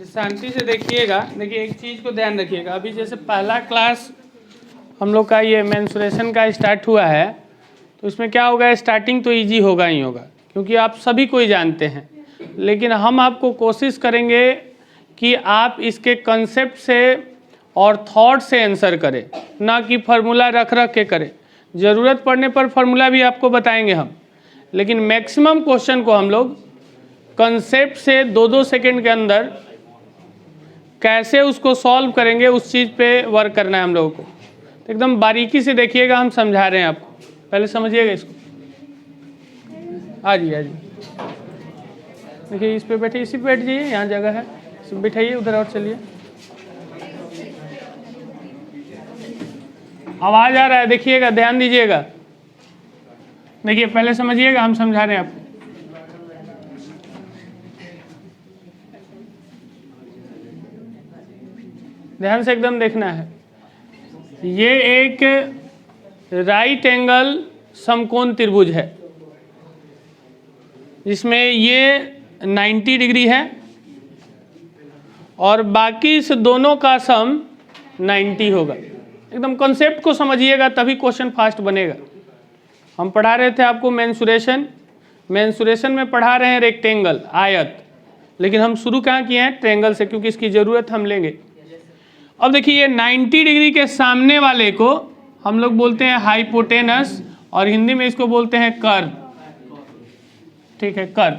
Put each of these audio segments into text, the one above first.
शांति से देखिएगा। देखिए एक चीज़ को ध्यान रखिएगा, अभी जैसे पहला क्लास हम लोग का ये मेंसुरेशन का स्टार्ट हुआ है, तो इसमें क्या होगा, स्टार्टिंग तो इजी होगा ही होगा क्योंकि आप सभी कोई जानते हैं, लेकिन हम आपको कोशिश करेंगे कि आप इसके कंसेप्ट से और थॉट से आंसर करें, ना कि फार्मूला रख रख के करें। ज़रूरत पड़ने पर फार्मूला भी आपको बताएंगे हम, लेकिन मैक्सिमम क्वेश्चन को हम लोग कंसेप्ट से 2-2 सेकंड के अंदर कैसे उसको सॉल्व करेंगे, उस चीज़ पे वर्क करना है हम लोगों को। तो एकदम बारीकी से देखिएगा, हम समझा रहे हैं आपको, पहले समझिएगा इसको। आ जाइए देखिए, इस पे बैठिए, इसी पे बैठ जाइए, यहाँ जगह है, इस पे बैठाइए, उधर और चलिए। आवाज़ आ रहा है, देखिएगा, ध्यान दीजिएगा। देखिए पहले समझिएगा, हम समझा रहे हैं आपको। ध्यान से एकदम देखना है। ये एक राइट एंगल समकोण त्रिभुज है जिसमें ये 90 डिग्री है और बाकी इस दोनों का सम 90 होगा। एकदम कॉन्सेप्ट को समझिएगा, तभी क्वेश्चन फास्ट बनेगा। हम पढ़ा रहे थे आपको मेंसुरेशन में पढ़ा रहे हैं रेक्टेंगल, आयत, लेकिन हम शुरू कहाँ किए हैं, ट्रायंगल से, क्योंकि इसकी ज़रूरत हम लेंगे। अब देखिए, ये 90 डिग्री के सामने वाले को हम लोग बोलते हैं हाइपोटेनस, और हिंदी में इसको बोलते हैं कर्व। ठीक है, कर्व।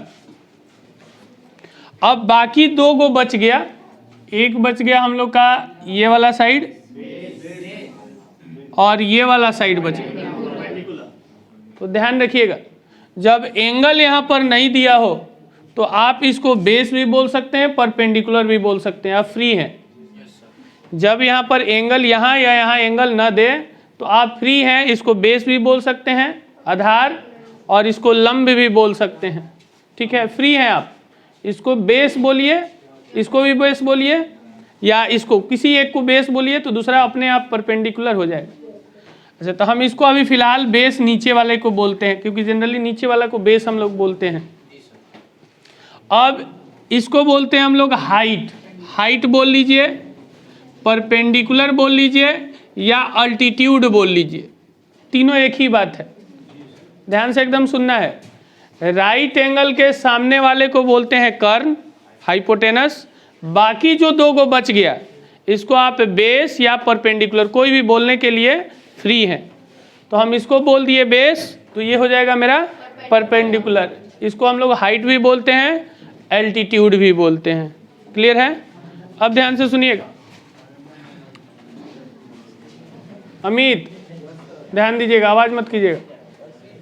अब बाकी दो को बच गया, एक बच गया हम लोग का ये वाला साइड और ये वाला साइड बच गया। तो ध्यान रखिएगा, जब एंगल यहाँ पर नहीं दिया हो तो आप इसको बेस भी बोल सकते हैं, परपेंडिकुलर भी बोल सकते हैं, आप फ्री हैं। जब यहाँ पर एंगल यहाँ या यहाँ एंगल ना दे तो आप फ्री हैं, इसको बेस भी बोल सकते हैं, आधार, और इसको लंब भी बोल सकते हैं। ठीक है, फ्री हैं आप, इसको बेस बोलिए, इसको भी बेस बोलिए, या इसको किसी एक को बेस बोलिए तो दूसरा अपने आप परपेंडिकुलर हो जाएगा। अच्छा, तो हम इसको अभी फिलहाल बेस नीचे वाले को बोलते हैं, क्योंकि जनरली नीचे वाला को बेस हम लोग बोलते हैं। अब इसको बोलते हैं हम लोग हाइट। हाइट बोल लीजिए, परपेंडिकुलर बोल लीजिए, या अल्टीट्यूड बोल लीजिए, तीनों एक ही बात है। ध्यान से एकदम सुनना है। राइट एंगल के सामने वाले को बोलते हैं कर्ण, हाइपोटेनस। बाकी जो दो को बच गया, इसको आप बेस या परपेंडिकुलर कोई भी बोलने के लिए फ्री है। तो हम इसको बोल दिए बेस, तो ये हो जाएगा मेरा परपेंडिकुलर। इसको हम लोग हाइट भी बोलते हैं, एल्टीट्यूड भी बोलते हैं। क्लियर है? अब ध्यान से सुनिएगा। अमित ध्यान दीजिएगा, आवाज मत कीजिएगा।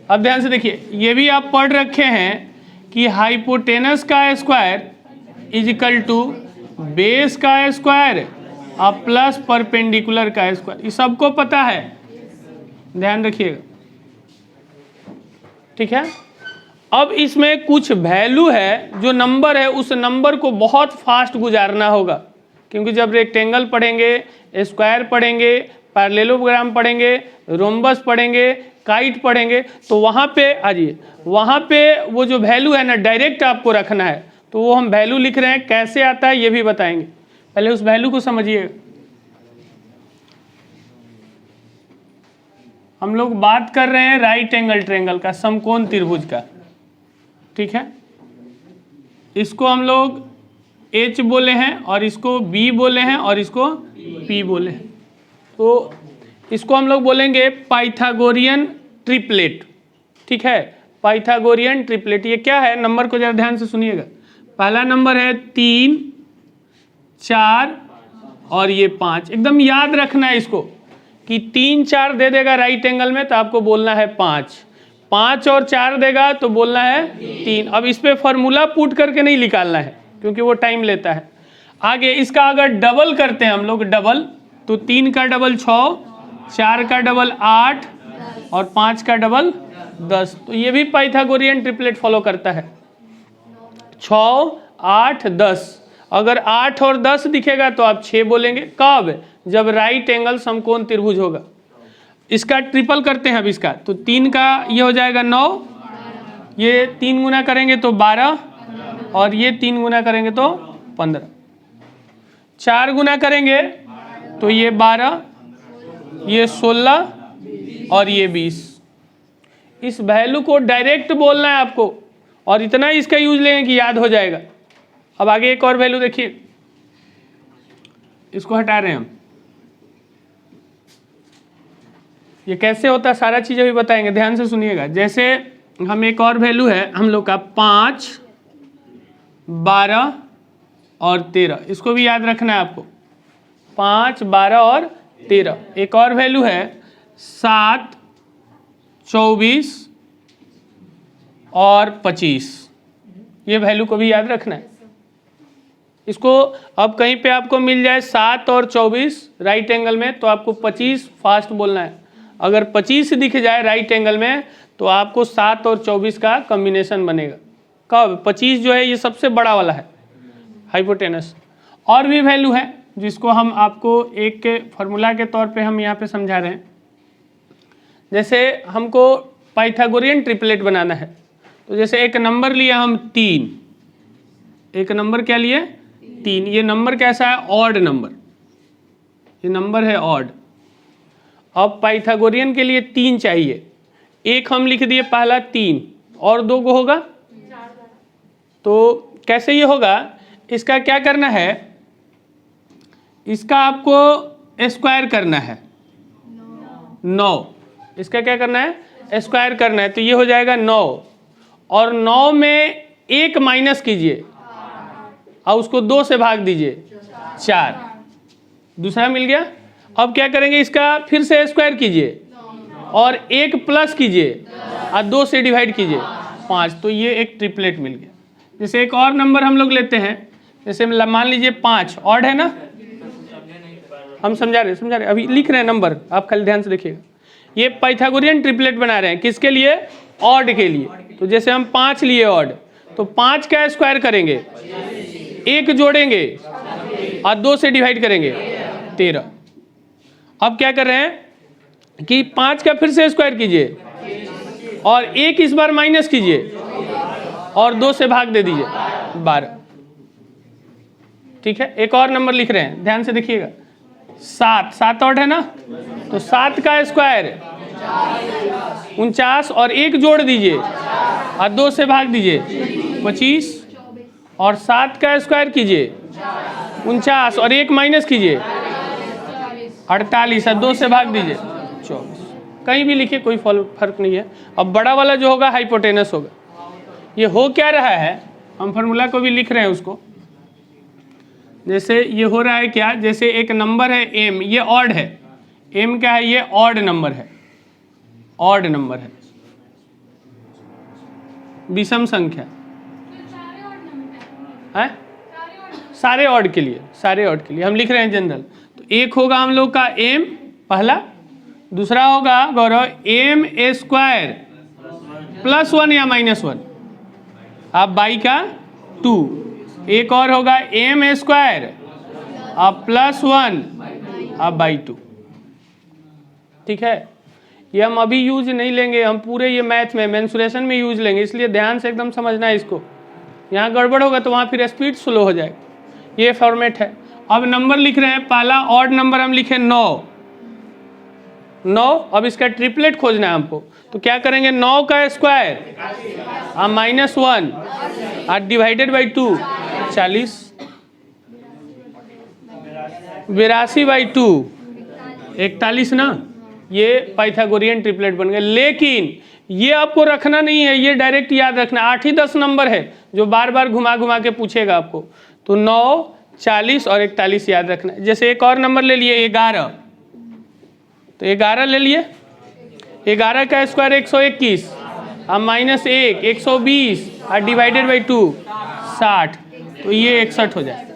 अब ध्यान से देखिए, ये भी आप पढ़ रखे हैं कि हाइपोटेनस का square is equal to base का स्क्वायर और प्लस परपेंडिकुलर का स्क्वायर। ये सबको पता है, ध्यान रखिएगा। ठीक है, अब इसमें कुछ वैल्यू है, जो नंबर है, उस नंबर को बहुत फास्ट गुजारना होगा, क्योंकि जब रेक्टेंगल पढ़ेंगे, स्क्वायर पढ़ेंगे, पैरेललोग्राम पढ़ेंगे, रोम्बस पढ़ेंगे, काइट पढ़ेंगे, तो वहाँ पे आ जाइए, वहाँ पे वो जो वैल्यू है ना, डायरेक्ट आपको रखना है। तो वो हम वैल्यू लिख रहे हैं, कैसे आता है ये भी बताएंगे, पहले उस वैल्यू को समझिएगा। हम लोग बात कर रहे हैं राइट एंगल ट्रायंगल का, समकोण त्रिभुज का। ठीक है, इसको हम लोग H बोले हैं, और इसको B बोले हैं, और इसको P बोले हैं। तो इसको हम लोग बोलेंगे पाइथागोरियन ट्रिपलेट। ठीक है, पाइथागोरियन ट्रिपलेट। ये क्या है, नंबर को जरा ध्यान से सुनिएगा। पहला नंबर है 3, 4 और ये 5। एकदम याद रखना है इसको कि 3, 4 दे देगा राइट एंगल में तो आपको बोलना है 5, 5 और 4 देगा तो बोलना है 3। अब इस पे फॉर्मूला पुट करके नहीं निकालना है, क्योंकि वो टाइम लेता है। आगे इसका अगर डबल करते हैं हम लोग, डबल, तो 3 का डबल 6, 4 का डबल 8 और 5 का डबल 10। तो ये भी पाइथागोरियन ट्रिपलेट फॉलो करता है। 6, 8, 10। अगर 8 और 10 दिखेगा तो आप 6 बोलेंगे। कब? जब राइट एंगल समकोण त्रिभुज होगा। इसका ट्रिपल करते हैं अब इसका, तो 3 का ये हो जाएगा 9, ये 3 गुना करेंगे तो 12, और ये 3 गुना करेंगे तो 15। 4 गुना करेंगे तो ये 12, ये 16 और ये 20। इस वैल्यू को डायरेक्ट बोलना है आपको और इतना ही इसका यूज लेंगे कि याद हो जाएगा। अब आगे एक और वैल्यू देखिए, इसको हटा रहे हैं हम। ये कैसे होता है सारा चीज़ अभी बताएंगे, ध्यान से सुनिएगा। जैसे हम एक और वैल्यू है हम लोग का 5, 12 और 13, इसको भी याद रखना है आपको। 5, 12 और 13। एक और वैल्यू है 7, 24 और 25। ये वैल्यू को भी याद रखना है। इसको अब कहीं पे आपको मिल जाए 7 और 24 राइट एंगल में तो आपको 25 फास्ट बोलना है। अगर 25 दिख जाए राइट एंगल में तो आपको 7 और 24 का कॉम्बिनेशन बनेगा। कब? 25 जो है ये सबसे बड़ा वाला है हाइपोटेनस। और भी वैल्यू है जिसको हम आपको एक के फॉर्मूला के तौर पे हम यहाँ पे समझा रहे हैं। जैसे हमको पाइथागोरियन ट्रिपलेट बनाना है तो जैसे एक नंबर लिया हम 3, एक नंबर क्या लिए 3। ये नंबर कैसा है? Odd number. ये नंबर है ऑड। अब पाइथागोरियन के लिए 3 चाहिए। एक हम लिख दिए पहला 3 और 2 को होगा तो कैसे ये होगा? इसका क्या करना है? इसका आपको स्क्वायर करना है 9। इसका क्या करना है? स्क्वायर करना है। तो ये हो जाएगा 9 और 9 में 1 माइनस कीजिए और उसको 2 से भाग दीजिए 4। दूसरा मिल गया। अब क्या करेंगे? इसका फिर से स्क्वायर कीजिए और 1 प्लस कीजिए और 2 से डिवाइड कीजिए 5। तो ये एक ट्रिपलेट मिल गया। जैसे एक और नंबर हम लोग लेते हैं, जैसे मान लीजिए 5 ऑड है ना। हम समझा रहे अभी लिख रहे हैं नंबर, आप खाली ध्यान से देखिएगा। ये पाइथागोरियन ट्रिपलेट बना रहे हैं किसके लिए? ऑड के लिए। तो जैसे हम 5 लिए ऑड तो 5 का स्क्वायर करेंगे, 1 जोड़ेंगे और 2 से डिवाइड करेंगे 13। अब क्या कर रहे हैं कि 5 का फिर से स्क्वायर कीजिए और 1 इस बार माइनस कीजिए और 2 से भाग दे दीजिए 12। ठीक है। एक और नंबर लिख रहे हैं, ध्यान से देखिएगा। 7 ऑड है ना तो 7 का स्क्वायर 49 और 1 जोड़ दीजिए और 2 से भाग दीजिए 25 और 7 का स्क्वायर कीजिए 49 और 1 माइनस कीजिए 48 और 2 से भाग दीजिए 24। कहीं भी लिखिए कोई फर्क नहीं है। अब बड़ा वाला जो होगा हाइपोटेनस होगा। ये हो क्या रहा है? हम फार्मूला को भी लिख रहे हैं उसको। जैसे ये हो रहा है क्या? जैसे एक नंबर है m, ये ऑड है। m क्या है? ये ऑड नंबर है। ऑड नंबर है, विषम संख्या है। सारे ऑड के लिए, सारे ऑड के लिए हम लिख रहे हैं जनरल। तो एक होगा हम लोग का m पहला, दूसरा होगा गौरव m स्क्वायर प्लस 1 या माइनस 1 आप बाई का 2। एक और होगा m स्क्वायर अब प्लस 1 अब बाई 2। ठीक है। ये हम अभी यूज नहीं लेंगे, हम पूरे ये मैथ में मेंसुरेशन में यूज लेंगे, इसलिए ध्यान से एकदम समझना है इसको। यहाँ गड़बड़ होगा तो वहाँ फिर स्पीड स्लो हो जाएगा। ये फॉर्मेट है। अब नंबर लिख रहे हैं, पहला ऑड नंबर हम लिखे 9। अब इसका ट्रिपलेट खोजना है हमको। तो क्या करेंगे? 9 का स्क्वायर और माइनस 1 और डिवाइडेड बाई 2 40। 82 बाई 2 41 ना। ये पाइथागोरियन ट्रिपलेट बन गए। लेकिन ये आपको रखना नहीं है, ये डायरेक्ट याद रखना। 8 ही 10 नंबर है जो बार बार घुमा घुमा के पूछेगा आपको। तो 9, 40 और 41 याद रखना है। जैसे एक और नंबर ले लिए 11, तो 11 ले लिए। 11 का स्क्वायर 121 और माइनस 1 120 और डिवाइडेड बाई 2 60। तो ये 61 हो जाए।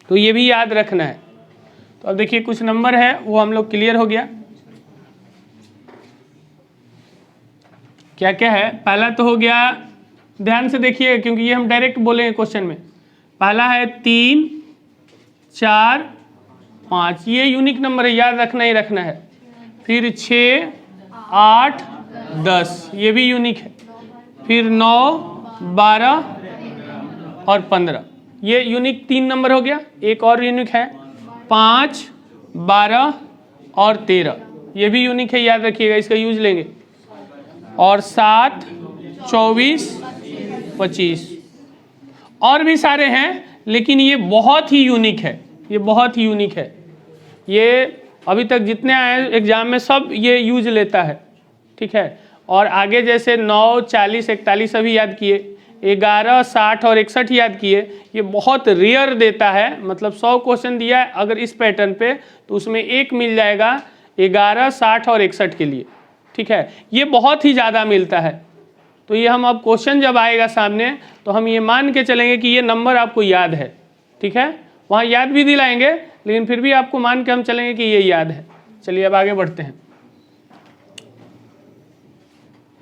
तो ये भी याद रखना है। तो अब देखिए कुछ नंबर है वो हम लोग क्लियर हो गया। क्या क्या है? पहला तो हो गया, ध्यान से देखिए क्योंकि ये हम डायरेक्ट बोलेंगे क्वेश्चन में। पहला है 3, 4, 5, ये यूनिक नंबर है, याद रखना ही रखना है। फिर 6, 8, 10, ये भी यूनिक है। फिर 9, 12 और 15, ये यूनिक 3 नंबर हो गया। एक और यूनिक है 5, 12 और 13, ये भी यूनिक है, याद रखिएगा, इसका यूज लेंगे। और 7, 24, 25 और भी सारे हैं, लेकिन ये बहुत ही यूनिक है, ये बहुत ही यूनिक है। ये अभी तक जितने आए एग्जाम में सब ये यूज लेता है, ठीक है। और आगे जैसे 9, 40, 41 अभी याद किए, 11, 60 और 61 याद किए, ये बहुत रेयर देता है। मतलब 100 क्वेश्चन दिया है अगर इस पैटर्न पे, तो उसमें एक मिल जाएगा 11, 60 और 61 के लिए, ठीक है। ये बहुत ही ज़्यादा मिलता है। तो ये हम अब क्वेश्चन जब आएगा सामने तो हम ये मान के चलेंगे कि ये नंबर आपको याद है, ठीक है। वहाँ याद भी दिलाएंगे, लेकिन फिर भी आपको मान के हम चलेंगे कि ये याद है। चलिए अब आगे बढ़ते हैं।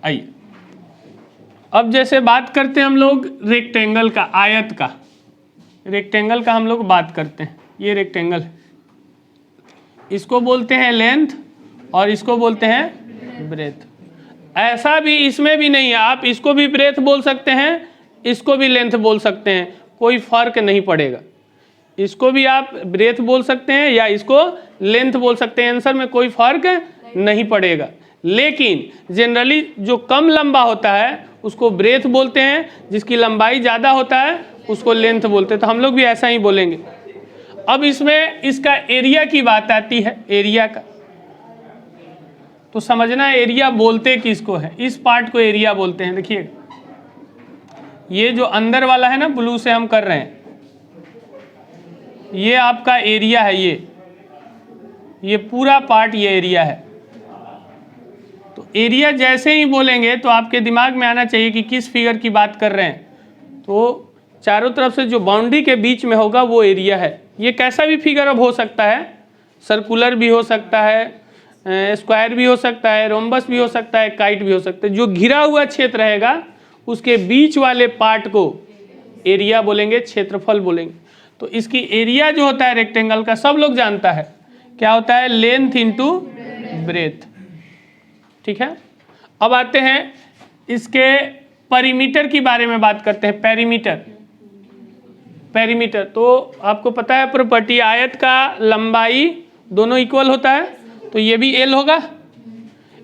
आइए अब जैसे बात करते हैं हम लोग रेक्टेंगल का, आयत का। रेक्टेंगल का हम लोग बात करते हैं। ये रेक्टेंगल है, इसको बोलते हैं लेंथ और इसको बोलते हैं ब्रेथ। ऐसा भी इसमें भी नहीं है, आप इसको भी ब्रेथ बोल सकते हैं, इसको भी लेंथ बोल सकते हैं, कोई फर्क नहीं पड़ेगा। इसको भी आप ब्रेथ बोल सकते हैं या इसको लेंथ बोल सकते हैं, आंसर में कोई फर्क नहीं पड़ेगा। लेकिन जनरली जो कम लंबा होता है उसको ब्रेथ बोलते हैं, जिसकी लंबाई ज़्यादा होता है उसको लेंथ बोलते हैं। तो हम लोग भी ऐसा ही बोलेंगे। अब इसमें इसका एरिया की बात आती है, एरिया का। तो समझना एरिया बोलते किसको है, इस पार्ट को एरिया बोलते हैं। देखिए ये जो अंदर वाला है ना, ब्लू से हम कर रहे हैं, ये आपका एरिया है। ये पूरा पार्ट ये एरिया है। तो एरिया जैसे ही बोलेंगे तो आपके दिमाग में आना चाहिए कि किस फिगर की बात कर रहे हैं। तो चारों तरफ से जो बाउंड्री के बीच में होगा वो एरिया है। ये कैसा भी फिगर अब हो सकता है, सर्कुलर भी हो सकता है, स्क्वायर भी हो सकता है, रोम्बस भी हो सकता है, काइट भी हो सकता है। जो घिरा हुआ क्षेत्र रहेगा उसके बीच वाले पार्ट को एरिया बोलेंगे, क्षेत्रफल बोलेंगे। तो इसकी एरिया जो होता है रेक्टेंगल का, सब लोग जानता है क्या होता है, लेंथ इंटू ब्रेथ, ठीक है। अब आते हैं इसके पेरीमीटर की बारे में बात करते हैं। पेरीमीटर तो आपको पता है प्रॉपर्टी, आयत का लंबाई दोनों इक्वल होता है, तो ये भी एल होगा,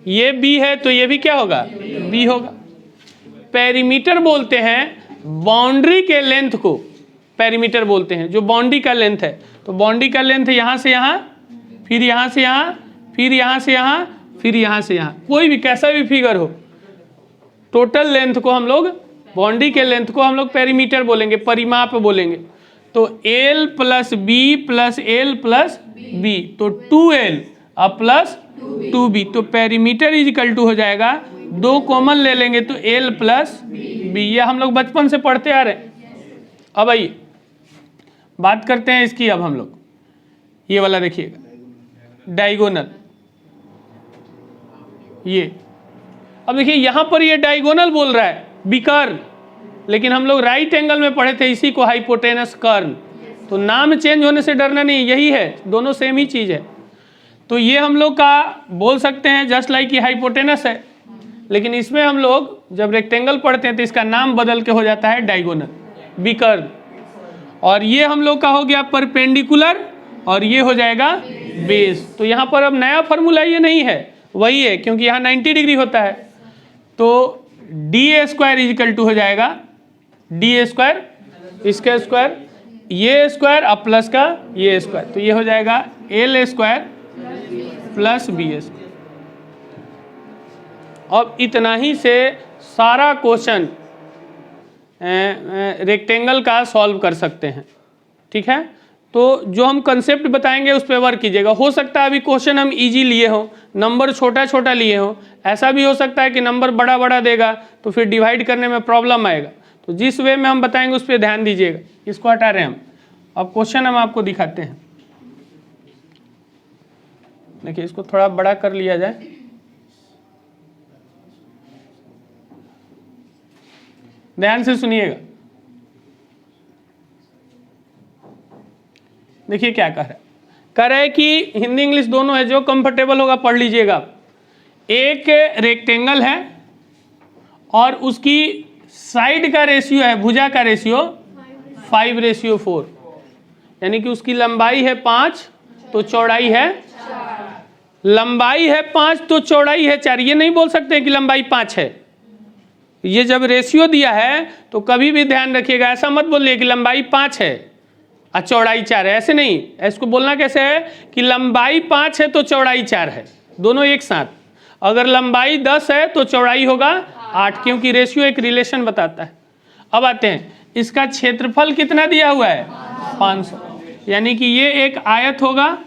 ये बी है तो ये भी क्या होगा, बी होगा। पेरीमीटर बोलते हैं बाउंड्री के लेंथ को पेरीमीटर बोलते हैं, जो बाउंड्री का लेंथ है। तो बाउंड्री का लेंथ यहाँ से यहाँ, फिर यहाँ से यहाँ, फिर यहाँ से यहाँ, फिर यहाँ से यहाँ, कोई भी कैसा भी फिगर हो, टोटल लेंथ को हम लोग, बाउंड्री के लेंथ को हम लोग पेरीमीटर बोलेंगे, परिमाप बोलेंगे। तो L plus B plus L plus B, तो 2L अब प्लस 2B, तो पेरीमीटर इज इक्वल टू हो जाएगा, 2 कॉमन ले लेंगे तो L प्लस बी। ये हम लोग बचपन से पढ़ते आ रहे हैं। अब आइए बात करते हैं इसकी। अब हम लोग ये वाला देखिएगा, डायगोनल। ये अब देखिए यहाँ पर ये डायगोनल बोल रहा है, बिकर्न, लेकिन हम लोग राइट एंगल में पढ़े थे इसी को हाइपोटेनस कर्न। तो नाम चेंज होने से डरना नहीं, यही है, दोनों सेम ही चीज़ है। तो ये हम लोग का बोल सकते हैं जस्ट लाइक ये हाइपोटेनस है, लेकिन इसमें हम लोग जब रेक्टेंगल पढ़ते हैं तो इसका नाम बदल के हो जाता है डायगोनल, बिकर्न। और ये हम लोग का हो गया परपेंडिकुलर और ये हो जाएगा बेस। तो यहाँ पर अब नया फॉर्मूला ये नहीं है, वही है, क्योंकि यहाँ 90 डिग्री होता है। तो डी स्क्वायर इजिकल टू हो जाएगा डी स्क्वायर, इसका स्क्वायर, ये स्क्वायर अब प्लस का ये स्क्वायर, तो ये हो जाएगा L square plus B square. अब इतना ही से सारा क्वेश्चन रेक्टेंगल का सॉल्व कर सकते हैं, ठीक है। तो जो हम कंसेप्ट बताएंगे उस पर वर्क कीजिएगा। हो सकता है अभी क्वेश्चन हम इजी लिए हों, नंबर छोटा छोटा लिए हों, ऐसा भी हो सकता है कि नंबर बड़ा बड़ा देगा तो फिर डिवाइड करने में प्रॉब्लम आएगा। तो जिस वे में हम बताएंगे उस पर ध्यान दीजिएगा। इसको हटा रहे हैं हम, अब क्वेश्चन हम आपको दिखाते हैं। देखिए इसको थोड़ा बड़ा कर लिया जाए, ध्यान से सुनिएगा। देखिए क्या कह रहा है कि हिंदी इंग्लिश दोनों है, जो कंफर्टेबल होगा पढ़ लीजिएगा। एक रेक्टेंगल है और उसकी साइड का रेशियो है, भुजा का रेशियो 5:4, यानी कि उसकी लंबाई है 5 तो चौड़ाई है, लंबाई है 5 तो चौड़ाई है 4। ये नहीं बोल सकते कि लंबाई 5 है। ये जब रेशियो दिया है तो कभी भी ध्यान रखिएगा, ऐसा मत बोलिए कि लंबाई 5 है और चौड़ाई 4 है, ऐसे नहीं। इसको बोलना कैसे है कि लंबाई 5 है तो चौड़ाई 4 है, दोनों एक साथ। अगर लंबाई 10 है तो चौड़ाई होगा 8, क्योंकि रेशियो एक रिलेशन बताता है। अब आते हैं, इसका क्षेत्रफल कितना दिया हुआ है 500, यानी कि ये एक आयत होगा,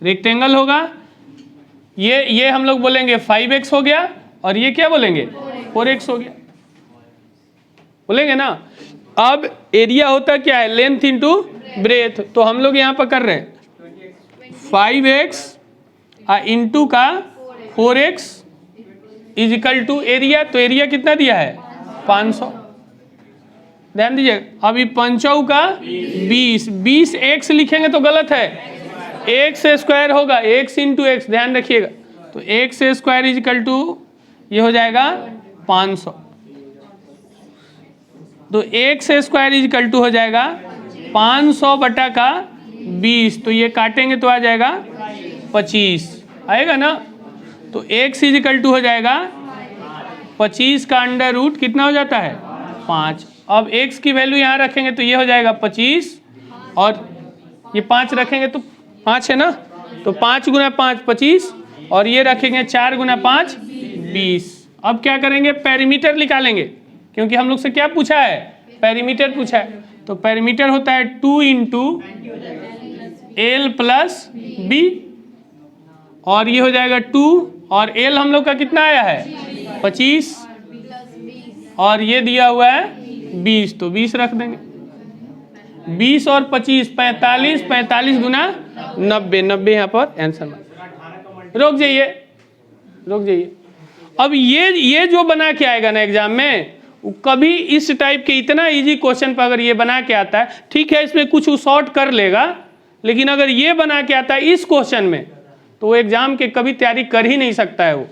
रेक्टेंगल होगा। ये हम लोग बोलेंगे 5x हो गया, और ये क्या बोलेंगे 4x हो गया, बोलेंगे ना। अब एरिया होता क्या है, लेंथ इंटू ब्रेथ। तो हम लोग यहाँ पर कर रहे हैं 5x इंटू का 4x is equal to area. तो एरिया कितना दिया है 500, ध्यान दीजिए। अभी 5 का 20 x लिखेंगे तो गलत है, x स्क्वायर होगा, x इंटू एक्स, ध्यान रखिएगा। तो x square is equal to ये हो जाएगा 500। तो x square is equal to हो जाएगा 500 बटा का 20, तो ये काटेंगे तो आ जाएगा 25, आएगा ना। तो x इज इक्वल टू हो जाएगा 25 का अंडर रूट कितना हो जाता है 5। अब x की वैल्यू यहाँ रखेंगे तो ये हो जाएगा 25, और ये 5 रखेंगे तो 5 है ना, तो 5 गुना 5 25, और ये रखेंगे 4 गुना 5 20। अब क्या करेंगे, पेरीमीटर निकालेंगे, क्योंकि हम लोग से क्या पूछा है, पेरीमीटर पूछा है। तो पेरीमीटर होता है 2 इंटू एल प्लस बी, और ये हो जाएगा 2, और एल हम लोग का कितना आया है 25, और ये दिया हुआ है 20, तो 20 रख देंगे। 20 और 25 45, 45 गुना 90, 90 यहाँ पर आंसर। रुक जाइए। अब ये जो बना के आएगा ना एग्जाम में, कभी इस टाइप के इतना इजी क्वेश्चन पर अगर ये बना के आता है, ठीक है इसमें कुछ शॉर्ट कर लेगा, लेकिन अगर ये बना के आता है इस क्वेश्चन में, तो वो एग्जाम के कभी तैयारी कर ही नहीं सकता है वो,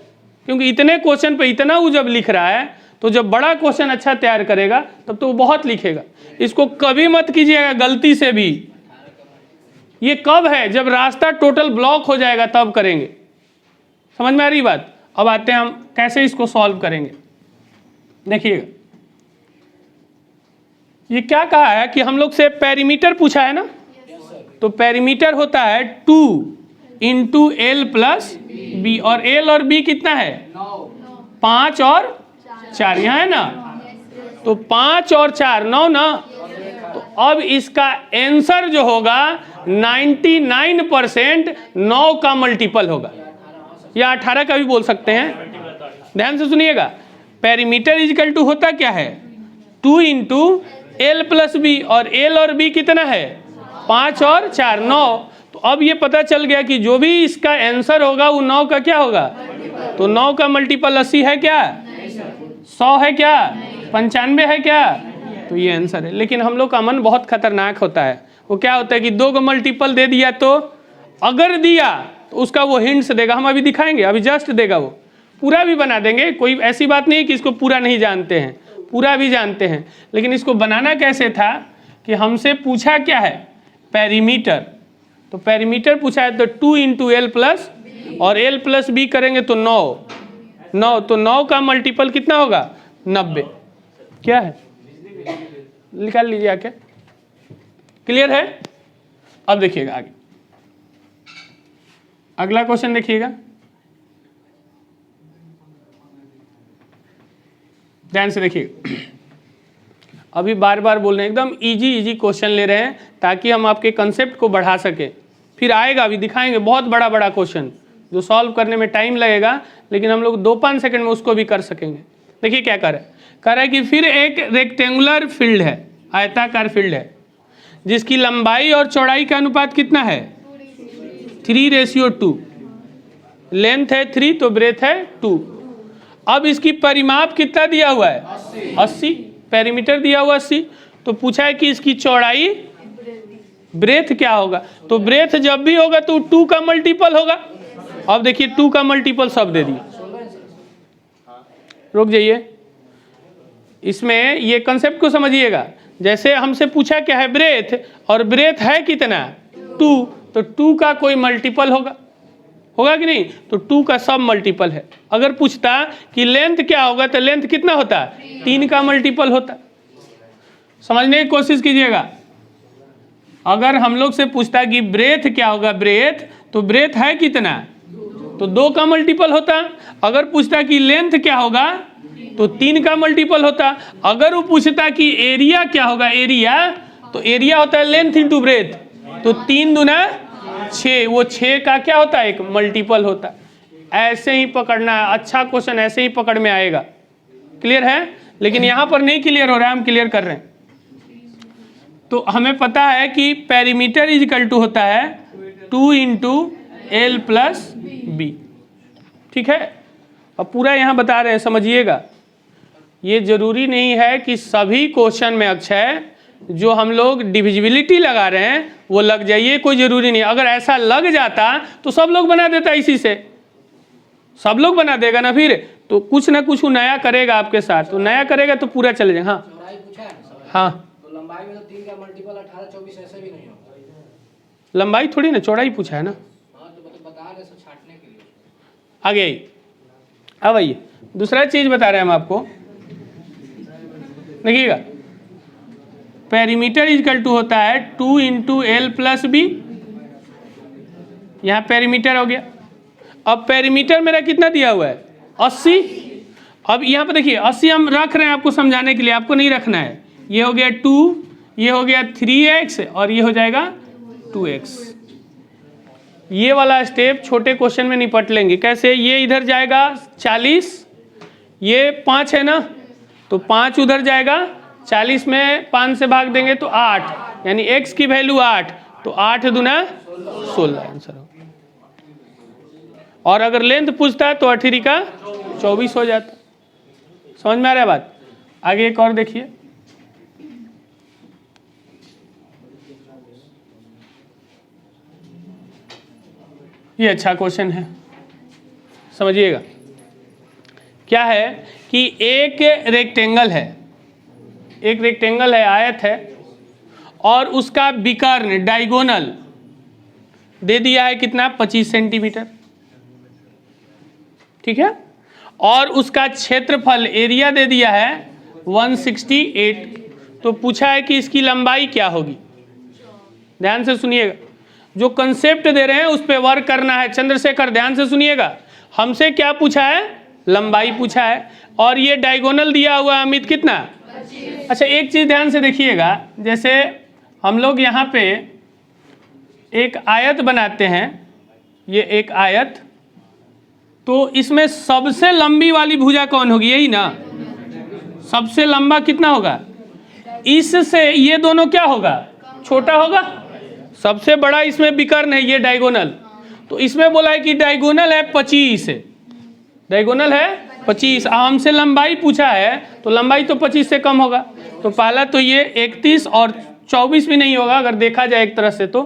क्योंकि इतने क्वेश्चन पे इतना वो जब लिख रहा है, तो जब बड़ा क्वेश्चन अच्छा तैयार करेगा तब तो वो बहुत लिखेगा। इसको कभी मत कीजिएगा गलती से भी। ये कब है, जब रास्ता टोटल ब्लॉक हो जाएगा तब करेंगे। समझ में आ रही बात। अब आते हैं हम कैसे इसको सॉल्व करेंगे। देखिएगा, ये क्या कहा है कि हम लोग से पेरीमीटर पूछा है ना, तो पेरीमीटर होता है 2 इंटू एल प्लस बी, और एल और बी कितना है 5 और 4, यहाँ है ना, तो 5 और 4 9 ना। तो अब इसका आंसर जो होगा 99% 9 का मल्टीपल होगा, या 18 का भी बोल सकते हैं। ध्यान से सुनिएगा, पेरीमीटर इजिकल टू होता क्या है 2 इंटू एल प्लस बी, और एल और बी कितना है 5 और 4 9। तो अब ये पता चल गया कि जो भी इसका आंसर होगा वो 9 का क्या होगा, तो 9 का मल्टीपल 80 है क्या, 100 है क्या, 95 है क्या, तो ये आंसर है। लेकिन हम लोग का मन बहुत खतरनाक होता है। वो क्या होता है कि 2 का मल्टीपल दे दिया, तो अगर दिया तो उसका वो हिंट्स देगा, हम अभी दिखाएंगे, अभी जस्ट देगा, वो पूरा भी बना देंगे। कोई ऐसी बात नहीं है कि इसको पूरा नहीं जानते हैं, पूरा भी जानते हैं। लेकिन इसको बनाना कैसे था कि हमसे पूछा क्या है पेरीमीटर, तो पेरीमीटर पूछा है तो 2 इंटू एल प्लस, और एल प्लस बी करेंगे तो 9, तो 9 का मल्टीपल कितना होगा 90। क्या है, निकाल लीजिए आके। क्लियर है। अब देखिएगा आगे, अगला क्वेश्चन देखिएगा, ध्यान से देखिएगा। अभी बार बार बोल रहे हैं, एकदम इजी क्वेश्चन ले रहे हैं ताकि हम आपके कंसेप्ट को बढ़ा सके। फिर आएगा, अभी दिखाएंगे बहुत बड़ा क्वेश्चन जो सॉल्व करने में टाइम लगेगा, लेकिन हम लोग 2-5 सेकंड में उसको भी कर सकेंगे। देखिए क्या कह रहा है कि फिर एक रेक्टेंगुलर फील्ड है, आयताकार फील्ड है, जिसकी लंबाई और चौड़ाई का अनुपात कितना है 3:2। लेंथ है 3 तो ब्रेथ है 2। अब इसकी परिमाप कितना दिया हुआ है 80, पेरीमीटर दिया हुआ 80। तो पूछा है कि इसकी चौड़ाई ब्रेथ क्या होगा, तो ब्रेथ जब भी होगा तो 2 का मल्टीपल होगा। अब देखिए 2 का मल्टीपल सब दे दिए। रुक जाइए, इसमें ये कंसेप्ट को समझिएगा। जैसे हमसे पूछा क्या है ब्रेथ, और ब्रेथ है कितना 2, तो 2 का कोई मल्टीपल होगा कि नहीं, तो 2 का सब मल्टीपल है। अगर पूछता कि लेंथ क्या होगा तो लेंथ कितना होता, 3 का मल्टीपल होता। समझने की कोशिश कीजिएगा। अगर हम लोग से पूछता कि ब्रेथ क्या होगा ब्रेथ, तो ब्रेथ है कितना, तो 2 का मल्टीपल होता। अगर पूछता कि लेंथ क्या होगा तो 3 का मल्टीपल होता। अगर वो पूछता कि एरिया क्या होगा एरिया, तो एरिया होता है लेंथ इंटू ब्रेथ, तो 3 दूना 6, वो 6 का क्या होता है एक मल्टीपल होता। ऐसे ही पकड़ना है, अच्छा क्वेश्चन ऐसे ही पकड़ में आएगा। क्लियर है, लेकिन यहाँ पर नहीं क्लियर हो रहा है, हम क्लियर कर रहे हैं। तो हमें पता है कि पेरीमीटर इज इक्वल टू होता है 2 इंटू एल प्लस बी। ठीक है, अब पूरा यहाँ बता रहे हैं, समझिएगा। ये जरूरी नहीं है कि सभी क्वेश्चन में अक्षय जो हम लोग डिविजिबिलिटी लगा रहे हैं वो लग जाए, ये कोई जरूरी नहीं। अगर ऐसा लग जाता तो सब लोग बना देता, इसी से सब लोग बना देगा ना, फिर तो कुछ ना कुछ नया करेगा आपके साथ, तो नया करेगा तो पूरा चले जाएगा। हाँ तो लंबाई में तो 3 का मल्टीपल 18 24 ऐसे भी नहीं होगा। लंबाई थोड़ी ना, चौड़ाई पूछा है ना। हाँ तो बता रहे सब छाटने के लिए। आगे आई, अब आइए दूसरा चीज बता रहे हैं हम आपको, देखिएगा। पेरीमीटर इक्वल टू होता है 2 इंटू एल प्लस बी। यहाँ पेरीमीटर हो गया। अब पेरीमीटर मेरा कितना दिया हुआ है 80। अब यहाँ पर देखिए 80 हम रख रहे हैं आपको समझाने के लिए, आपको नहीं रखना है। ये हो गया 2, ये हो गया 3x और ये हो जाएगा 2x। ये वाला स्टेप छोटे क्वेश्चन में निपट लेंगे। कैसे, ये इधर जाएगा 40, ये 5 है ना, तो 5 उधर जाएगा, 40 में 5 से भाग देंगे तो 8, यानी x की वैल्यू 8, तो 8 दूना 16 आंसर हो। और अगर लेंथ पूछता है तो 18 का 24 हो जाता। समझ में आ रहा है बात। आगे एक और देखिए, ये अच्छा क्वेश्चन है, समझिएगा। क्या है कि एक रेक्टेंगल है, एक रेक्टेंगल है, आयत है, और उसका विकर्ण डायगोनल दे दिया है कितना 25 सेंटीमीटर। ठीक है, और उसका क्षेत्रफल एरिया दे दिया है 168। तो पूछा है कि इसकी लंबाई क्या होगी। ध्यान से सुनिएगा, जो कंसेप्ट दे रहे हैं उस पर वर्क करना है। चंद्रशेखर ध्यान से सुनिएगा, हमसे क्या पूछा है, लंबाई पूछा है, और ये डायगोनल दिया हुआ है अमित कितना 25। अच्छा एक चीज ध्यान से देखिएगा, जैसे हम लोग यहाँ पे एक आयत बनाते हैं, ये एक आयत, तो इसमें सबसे लंबी वाली भुजा कौन होगी, यही ना। सबसे लंबा कितना होगा, इससे ये दोनों क्या होगा, छोटा होगा। सबसे बड़ा इसमें विकर्ण है, ये डायगोनल, तो इसमें बोला है कि डायगोनल है 25, डायगोनल है 25। हमसे लंबाई पूछा है तो लंबाई तो 25 से कम होगा। तो पहला तो ये 31 और 24 भी नहीं होगा, अगर देखा जाए एक तरह से तो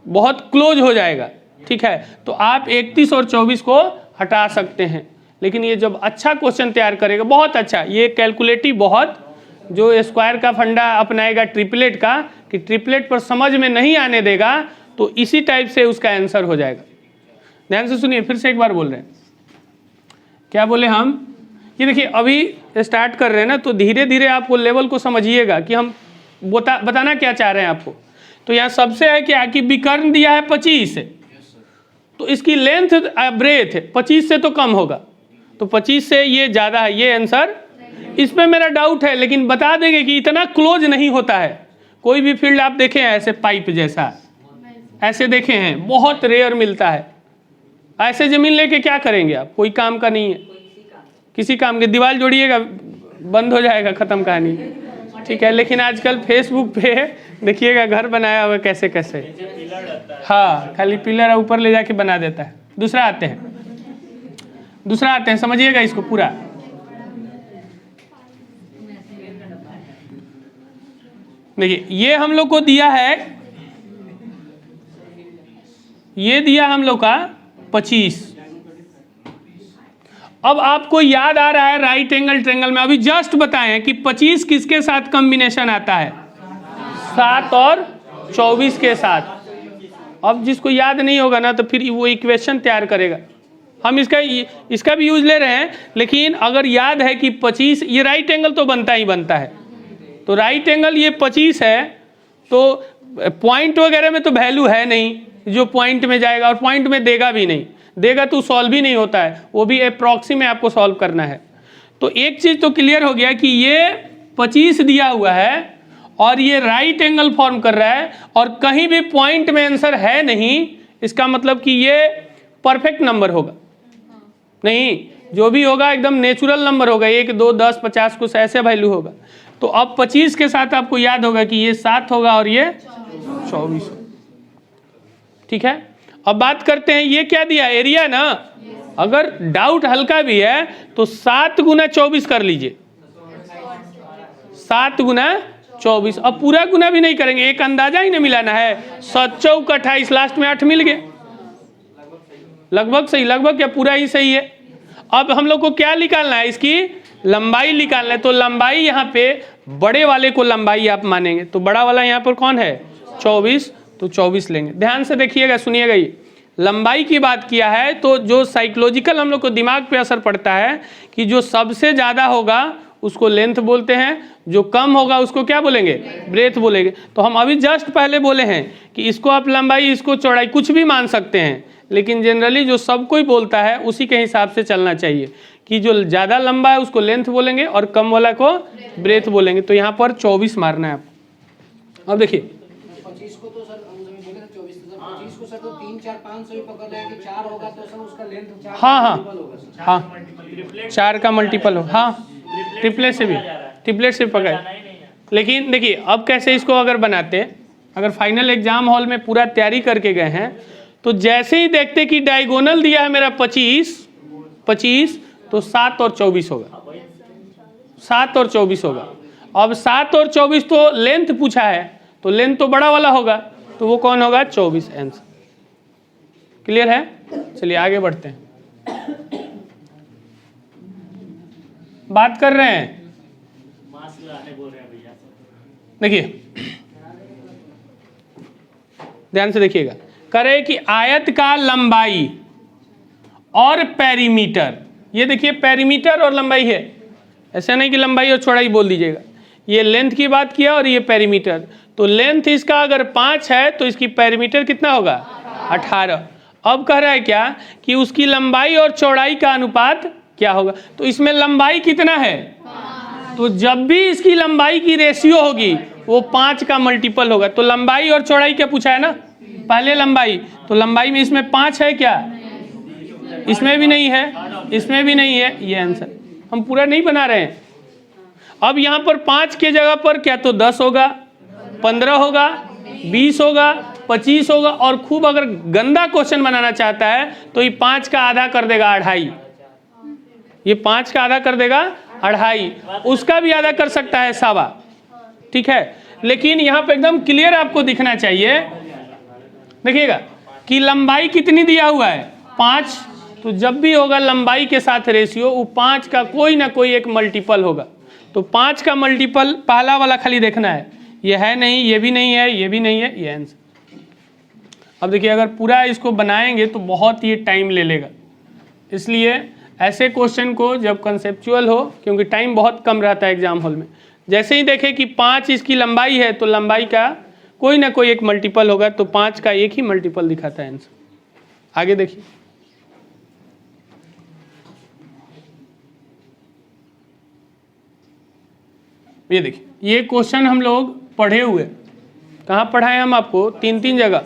बहुत क्लोज हो जाएगा। ठीक है, तो आप 31 और 24 को हटा सकते हैं। लेकिन ये जब अच्छा क्वेश्चन तैयार करेगा, बहुत अच्छा, ये कैलकुलेटिव बहुत, जो स्क्वायर का फंडा अपनाएगा ट्रिपलेट का, कि ट्रिपलेट पर समझ में नहीं आने देगा, तो इसी टाइप से उसका आंसर हो जाएगा। ध्यान से सुनिए, फिर से एक बार बोल रहे हैं, क्या बोले हम, ये देखिए अभी स्टार्ट कर रहे हैं ना, तो धीरे धीरे आपको लेवल को समझिएगा कि हम बताना क्या चाह रहे हैं आपको। तो यहाँ सबसे है क्या कि विकर्ण दिया है 25, तो इसकी लेंथ ब्रेथ 25 से तो कम होगा, तो 25 से ये ज़्यादा है, ये आंसर। इसमें मेरा डाउट है, लेकिन बता देंगे कि इतना क्लोज नहीं होता है। कोई भी फील्ड आप देखें ऐसे पाइप जैसा, ऐसे देखे हैं, बहुत रेयर मिलता है। ऐसे जमीन लेके क्या करेंगे आप, कोई काम का नहीं है, किसी काम के। दीवार जोड़िएगा बंद हो जाएगा, ख़त्म कहानी। ठीक है, लेकिन आजकल फेसबुक पे देखिएगा घर बनाया हुआ कैसे कैसे, हाँ खाली पिलर ऊपर ले जाके बना देता है। दूसरा आते हैं, समझिएगा इसको पूरा। देखिए ये हम लोग को दिया है, ये दिया हम लोग का 25, अब आपको याद आ रहा है राइट एंगल ट्रायंगल में अभी जस्ट बताए हैं कि 25 किसके साथ कॉम्बिनेशन आता है, 7 और 24 के साथ। अब जिसको याद नहीं होगा ना तो फिर वो इक्वेशन तैयार करेगा। हम इसका भी यूज ले रहे हैं, लेकिन अगर याद है कि 25 ये राइट एंगल तो बनता ही बनता है, तो राइट एंगल ये 25 है, तो पॉइंट वगैरह में तो वैल्यू है नहीं जो पॉइंट में जाएगा, और पॉइंट में देगा भी नहीं, देगा तो सॉल्व ही नहीं होता है, वो भी अप्रॉक्सी में आपको सॉल्व करना है। तो एक चीज़ तो क्लियर हो गया कि ये 25 दिया हुआ है और ये राइट एंगल फॉर्म कर रहा है, और कहीं भी पॉइंट में आंसर है नहीं, इसका मतलब कि ये परफेक्ट नंबर होगा नहीं, जो भी होगा एकदम नेचुरल नंबर होगा, 1 2 10 50 कुछ ऐसे वैल्यू होगा। तो अब 25 के साथ आपको याद होगा कि ये 7 होगा और ये 24। ठीक है, अब बात करते हैं ये क्या दिया, एरिया ना। अगर डाउट हल्का भी है तो 7 गुना 24 कर लीजिए, 7 गुना 24। अब पूरा गुना भी नहीं करेंगे, एक अंदाजा ही ना मिलाना है, 7 चौक 28, लास्ट में 8 मिल गए, लगभग सही, लगभग क्या पूरा ही सही है। अब हम लोग को क्या निकालना है, इसकी लंबाई निकालना है। तो लंबाई यहाँ पे बड़े वाले को लंबाई आप मानेंगे, तो बड़ा वाला यहाँ पर कौन है 24, तो 24 लेंगे। ध्यान से देखिएगा, सुनिएगा, ये लंबाई की बात किया है तो जो साइकोलॉजिकल हम लोग को दिमाग पे असर पड़ता है कि जो सबसे ज़्यादा होगा उसको लेंथ बोलते हैं, जो कम होगा उसको क्या बोलेंगे, ब्रेथ बोलेंगे। तो हम अभी जस्ट पहले बोले हैं कि इसको आप लंबाई, इसको चौड़ाई कुछ भी मान सकते हैं, लेकिन जनरली जो सब कोई बोलता है उसी के हिसाब से चलना चाहिए कि जो ज़्यादा लंबा है उसको लेंथ बोलेंगे और कम वाला को ब्रेथ बोलेंगे। तो यहाँ पर 24 मारना है आपको। अब देखिए 25 को तो सर हम बोले थे 24, तो 25 को सर तो 3 4 5 से भी पकड़ लें कि 4 होगा तो सर उसका लेंथ 4 हाँ, 4 का मल्टीपल हो, हाँ ट्रिपलेट से भी पकड़। लेकिन देखिए अब कैसे इसको अगर बनाते हैं, अगर फाइनल एग्जाम हॉल में पूरा तैयारी करके गए हैं तो जैसे ही देखते कि डायगोनल दिया है मेरा 25 तो 7 और 24 होगा, 7 और 24 होगा। अब 7 और 24 तो लेंथ पूछा है, तो लेंथ तो बड़ा वाला होगा, तो वो कौन होगा 24 आंसर। क्लियर है, चलिए आगे बढ़ते हैं। बात कर रहे हैं, देखिए ध्यान से देखिएगा, करे कि आयत का लंबाई और पेरीमीटर, ये देखिए पेरीमीटर और लंबाई है, ऐसा नहीं कि लंबाई और चौड़ाई बोल दीजिएगा, ये लेंथ की बात किया और ये पेरीमीटर। तो लेंथ इसका अगर 5 है तो इसकी पेरीमीटर कितना होगा 18। अब कह रहा है क्या कि उसकी लंबाई और चौड़ाई का अनुपात क्या होगा, तो इसमें लंबाई कितना है, तो जब भी इसकी लंबाई की रेशियो होगी वो 5 का मल्टीपल होगा। तो लंबाई और चौड़ाई क्या पूछा है ना, पहले लंबाई, तो लंबाई में इसमें 5 है क्या, इसमें भी नहीं है, इसमें भी नहीं है, ये आंसर हम पूरा नहीं बना रहे हैं। अब यहाँ पर 5 के जगह पर क्या तो 10 होगा, 15 होगा, 20 होगा, 25 होगा, और खूब अगर गंदा क्वेश्चन बनाना चाहता है तो ये 5 का आधा कर देगा 2.5, ये 5 का आधा कर देगा 2.5, उसका भी आधा कर सकता है 1.25, ठीक है। लेकिन यहाँ पे एकदम क्लियर आपको दिखना चाहिए, देखिएगा कि लंबाई कितनी दिया हुआ है 5, तो जब भी होगा लंबाई के साथ रेशियो वो 5 का कोई ना कोई एक मल्टीपल होगा। तो 5 का मल्टीपल पहला वाला खाली देखना है, ये है नहीं, ये भी नहीं है, ये भी नहीं है, ये आंसर। अब देखिए अगर पूरा इसको बनाएंगे तो बहुत ही टाइम ले लेगा, इसलिए ऐसे क्वेश्चन को जब कंसेप्चुअल हो, क्योंकि टाइम बहुत कम रहता है एग्जाम हॉल में, जैसे ही देखें कि 5 इसकी लंबाई है तो लंबाई का कोई ना कोई एक मल्टीपल होगा, तो 5 का एक ही मल्टीपल दिखाता है आंसर। आगे देखिए, ये देखिए ये क्वेश्चन हम लोग पढ़े हुए, कहाँ पढ़ाए हम आपको 3 जगह,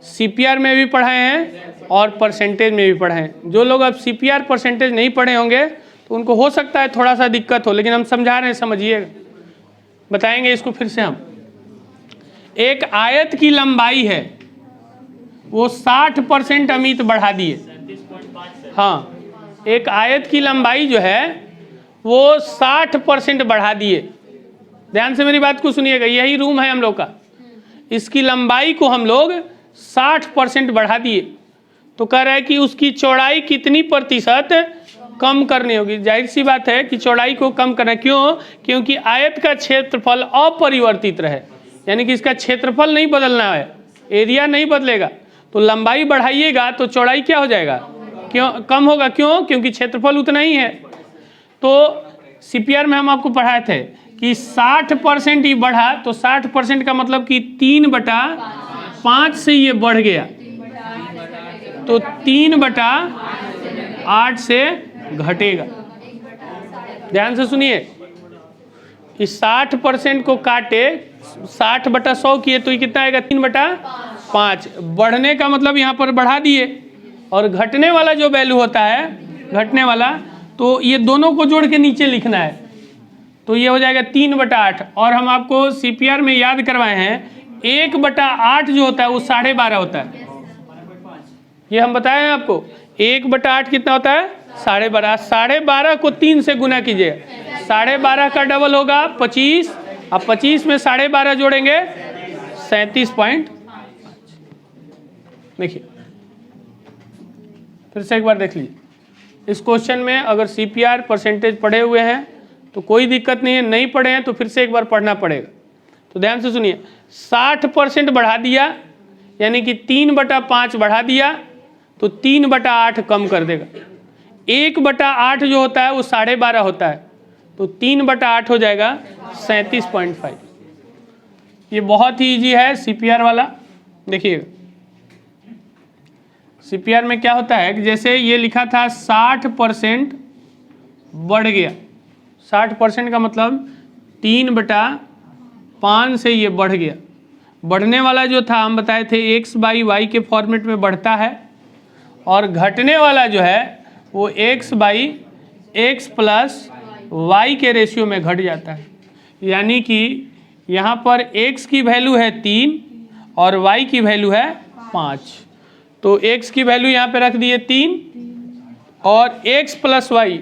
CPR में भी पढ़ाए हैं और परसेंटेज में भी पढ़ाए हैं। जो लोग अब CPR परसेंटेज नहीं पढ़े होंगे तो उनको हो सकता है थोड़ा सा दिक्कत हो, लेकिन हम समझा रहे हैं, समझिएगा, बताएंगे इसको फिर से हम। एक आयत की लंबाई है वो 60% अमित बढ़ा दिए, हाँ एक आयत की लंबाई जो है वो 60% बढ़ा दिए। ध्यान से मेरी बात को सुनिएगा, यही रूम है हम लोग का, इसकी लंबाई को हम लोग 60% बढ़ा दिए। तो कह रहा है कि उसकी चौड़ाई कितनी प्रतिशत कम करनी होगी। जाहिर सी बात है कि चौड़ाई को कम करना, क्यों? क्योंकि आयत का क्षेत्रफल अपरिवर्तित रहे, यानी कि इसका क्षेत्रफल नहीं बदलना है, एरिया नहीं बदलेगा। तो लंबाई बढ़ाइएगा तो चौड़ाई क्या हो जाएगा? क्यों कम होगा? क्यों? क्योंकि क्षेत्रफल उतना ही है। तो सीपीआर में हम आपको पढ़ाए थे कि 60% ही बढ़ा, तो 60% का मतलब कि 3/5 से ये बढ़ गया, तो 3/8 से घटेगा। ध्यान से सुनिए, इस 60% को काटे 60/100 किए तो ये कितना आएगा? 3/5। बढ़ने का मतलब यहाँ पर बढ़ा दिए, और घटने वाला जो वैल्यू होता है, घटने वाला, तो ये दोनों को जोड़ के नीचे लिखना है, तो ये हो जाएगा 3/8। और हम आपको सीपीआर में याद करवाए हैं 1/8 जो होता है वो 12.5 होता है। ये हम बताए हैं आपको, 1/8 कितना होता है? 12.5। 12.5 को 3 से गुना कीजिए, 12.5 का डबल होगा 25, अब 25 में 12.5 जोड़ेंगे 37.5। देखिए फिर से एक बार देख लीजिए, इस क्वेश्चन में अगर सीपीआर परसेंटेज पढ़े हुए हैं तो कोई दिक्कत नहीं है, नहीं पढ़े हैं तो फिर से एक बार पढ़ना पड़ेगा। तो ध्यान से सुनिए, 60% बढ़ा दिया, यानी कि 3/5 बढ़ा दिया, तो 3/8 कम कर देगा। 1/8 जो होता है वो 12.5 होता है, तो 3/8 हो जाएगा 37.5। ये बहुत ही ईजी है सीपीआर वाला। देखिएगा सीपीआर में क्या होता है कि जैसे ये लिखा था 60% बढ़ गया, 60% का मतलब 3/5 से ये बढ़ गया। बढ़ने वाला जो था हम बताए थे x/y के फॉर्मेट में बढ़ता है, और घटने वाला जो है वो x/x + y के रेशियो में घट जाता है। यानी कि यहाँ पर x की वैल्यू है 3 और y की वैल्यू है 5, तो x की वैल्यू यहाँ पे रख दिए 3 और x + y,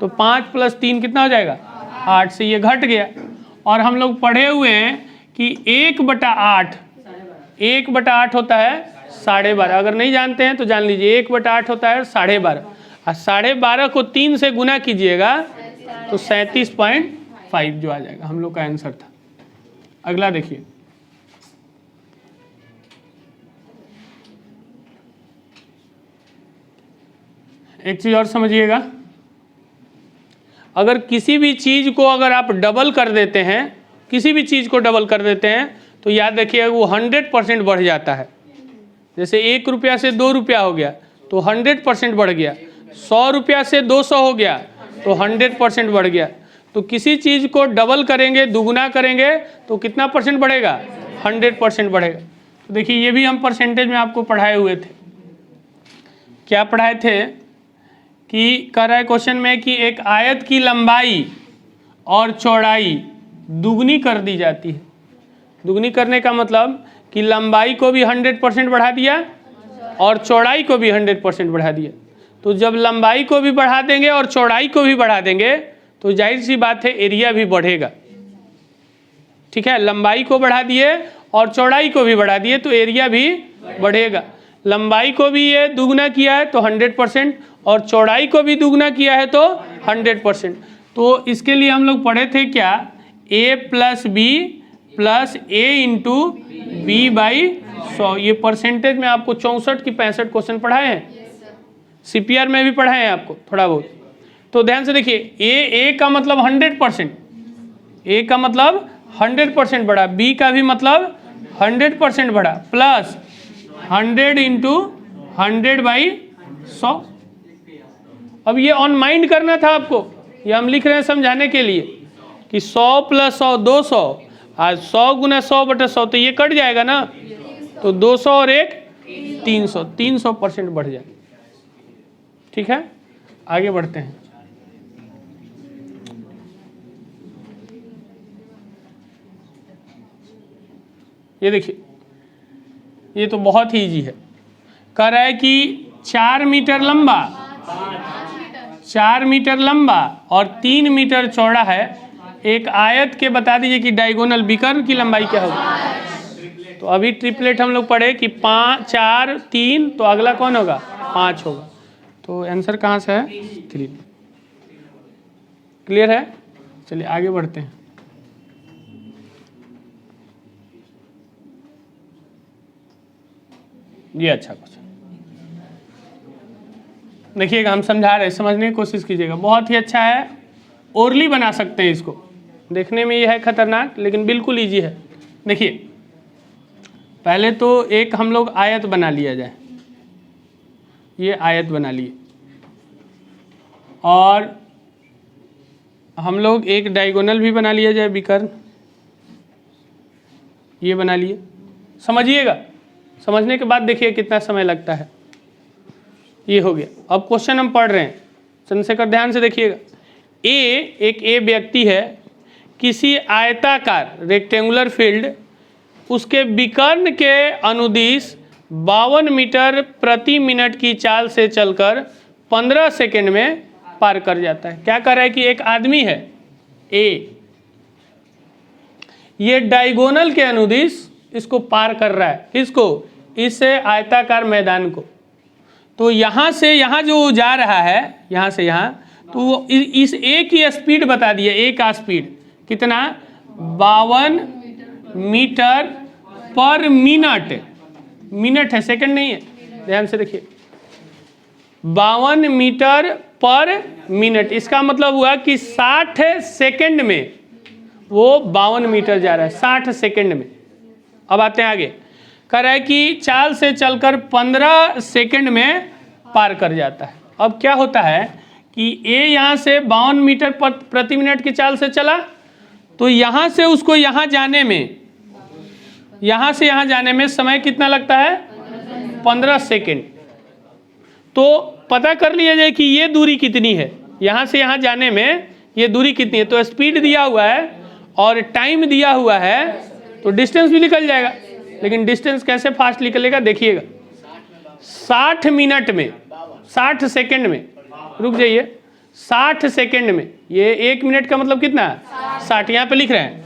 तो 5 + 3 कितना हो जाएगा? 8 से ये घट गया। और हम लोग पढ़े हुए हैं कि 1/8 होता है 12.5। अगर नहीं जानते हैं तो जान लीजिए, 1/8 होता है 12.5, और 12.5 को 3 से गुना कीजिएगा तो 37.5 जो आ जाएगा, हम लोग का आंसर था। अगला देखिए, एक चीज और समझिएगा, अगर किसी भी चीज को अगर आप डबल कर देते हैं, किसी भी चीज को डबल कर देते हैं, तो याद रखिएगा वो 100% बढ़ जाता है। जैसे 1 रुपया से 2 रुपया हो गया तो 100% बढ़ गया, 100 रुपया से 200 हो गया तो 100% बढ़ गया। तो किसी चीज को डबल करेंगे, दुगुना करेंगे तो कितना परसेंट बढ़ेगा? 100% बढ़ेगा। तो देखिए ये भी हम परसेंटेज में आपको पढ़ाए हुए थे। क्या पढ़ाए थे कि कह रहा है क्वेश्चन में कि एक आयत की लंबाई और चौड़ाई दुगनी कर दी जाती है। दुगनी करने का मतलब कि लंबाई को भी 100% बढ़ा दिया और चौड़ाई को भी 100% बढ़ा दिया। तो जब लंबाई को भी बढ़ा देंगे और चौड़ाई को भी बढ़ा देंगे तो जाहिर सी बात है एरिया भी बढ़ेगा। ठीक है, लंबाई को बढ़ा दिए और चौड़ाई को भी बढ़ा दिए तो एरिया भी बढ़ेगा। लंबाई को भी ये दुगना किया है तो 100%, और चौड़ाई को भी दुगना किया है तो 100%। तो इसके लिए हम लोग पढ़े थे क्या? a + b + a × b/100। ये परसेंटेज में आपको 64 की 65 क्वेश्चन पढ़ाए हैं, सीपीआर में भी पढ़ाए हैं आपको थोड़ा बहुत। तो ध्यान से देखिए, a का मतलब 100%, a का मतलब 100% बढ़ा, b का भी मतलब 100% बढ़ा, प्लस 100 × 100/100। अब ये ऑन माइंड करना था आपको, ये हम लिख रहे हैं समझाने के लिए कि 100 + 100 200, आज 100 × 100/100 तो ये कट जाएगा ना, तो 200 और 1 300% बढ़ जाए। ठीक है, आगे बढ़ते हैं। ये देखिए, ये तो बहुत ही इजी है। कह रहा है कि 4 मीटर लंबा, 4 मीटर लंबा और 3 मीटर चौड़ा है एक आयत के, बता दीजिए कि डायगोनल विकर्ण की लंबाई क्या होगी। तो अभी ट्रिपलेट हम लोग पढ़े कि 5 4 3, तो अगला कौन होगा? 5 होगा। तो आंसर कहाँ से है? 3। क्लियर है? चलिए आगे बढ़ते हैं। ये अच्छा क्वेश्चन देखिएगा, हम समझा रहे हैं, समझने की कोशिश कीजिएगा। बहुत ही अच्छा है, ओरली बना सकते हैं इसको। देखने में ये है खतरनाक, लेकिन बिल्कुल इजी है। देखिए पहले तो एक हम लोग आयत बना लिया जाए, ये आयत बना लिए, और हम लोग एक डायगोनल भी बना लिया जाए, विकर्ण, ये बना लिए। समझिएगा, समझने के बाद देखिए कितना समय लगता है। ये हो गया। अब क्वेश्चन हम पढ़ रहे हैं, चंद्रशेखर ध्यान से देखिएगा। एक व्यक्ति है, किसी आयताकार रेक्टेंगुलर फील्ड उसके विकर्ण के अनुदिश 52 मीटर प्रति मिनट की चाल से चलकर 15 सेकंड में पार कर जाता है। क्या कर रहा है कि एक आदमी है ए, ये डायगोनल के अनुदिश इसको पार कर रहा है। किसको? इस आयताकार मैदान को। तो यहाँ से यहाँ जो जा रहा है, यहाँ से यहाँ, तो इस ए की स्पीड बता दिया। ए का स्पीड कितना? 52 मीटर पर मिनट। मिनट है, सेकंड नहीं है, ध्यान से देखिए। 52 मीटर पर मिनट, इसका मतलब हुआ कि 60 सेकंड में वो 52 मीटर जा रहा है, 60 सेकंड में। अब आते हैं आगे, कह रहा है कि चाल से चलकर 15 सेकंड में पार कर जाता है। अब क्या होता है कि ए यहाँ से 52 मीटर प्रति मिनट की चाल से चला, तो यहाँ से उसको यहाँ जाने में, यहाँ से यहाँ जाने में समय कितना लगता है? 15 सेकंड। तो पता कर लिया जाए कि ये दूरी कितनी है, यहाँ से यहाँ जाने में ये दूरी कितनी है। तो स्पीड दिया हुआ है और टाइम दिया हुआ है, तो डिस्टेंस भी निकल जाएगा। लेकिन डिस्टेंस कैसे फास्ट निकलेगा देखिएगा। 60 मिनट में, 60 सेकंड में, रुक जाइए, 60 सेकंड में, ये 1 मिनट का मतलब कितना है? 60। यहाँ पे लिख रहे हैं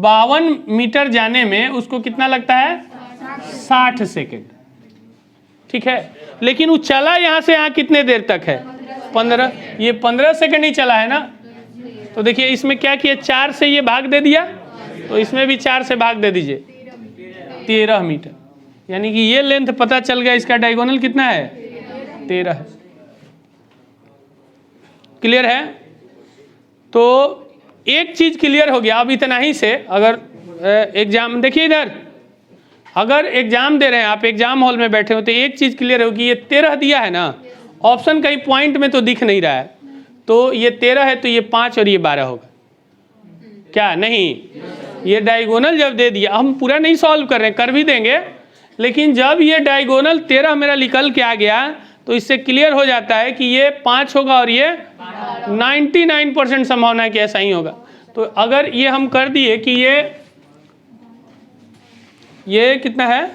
52 मीटर जाने में उसको कितना लगता है? 60 सेकंड। ठीक है, लेकिन वो चला यहाँ से यहाँ कितने देर तक है? 15। ये 15 सेकंड ही चला है ना। तो देखिए इसमें क्या किया, 4 से ये भाग दे दिया, तो इसमें भी 4 से भाग दे दीजिए, 13 मीटर। यानी कि ये लेंथ पता चल गया, इसका डायगोनल कितना है? 13 है। क्लियर है? तो एक चीज क्लियर हो गया। अब इतना ही से अगर एग्जाम, देखिए इधर, अगर एग्जाम दे रहे हैं आप, एग्जाम हॉल में बैठे हो, तो एक चीज क्लियर होगी, ये 13 दिया है ना, ऑप्शन कहीं पॉइंट में तो दिख नहीं रहा है, तो ये 13 है, तो ये 5 और ये 12 होगा। क्या नहीं? ये डायगोनल जब दे दिया, हम पूरा नहीं सॉल्व कर रहे हैं, कर भी देंगे, लेकिन जब ये डायगोनल 13 मेरा निकल के आ गया, तो इससे क्लियर हो जाता है कि ये 5 होगा और ये 99% संभावना है कि ऐसा ही होगा। तो अगर ये हम कर दिए कि ये कितना है?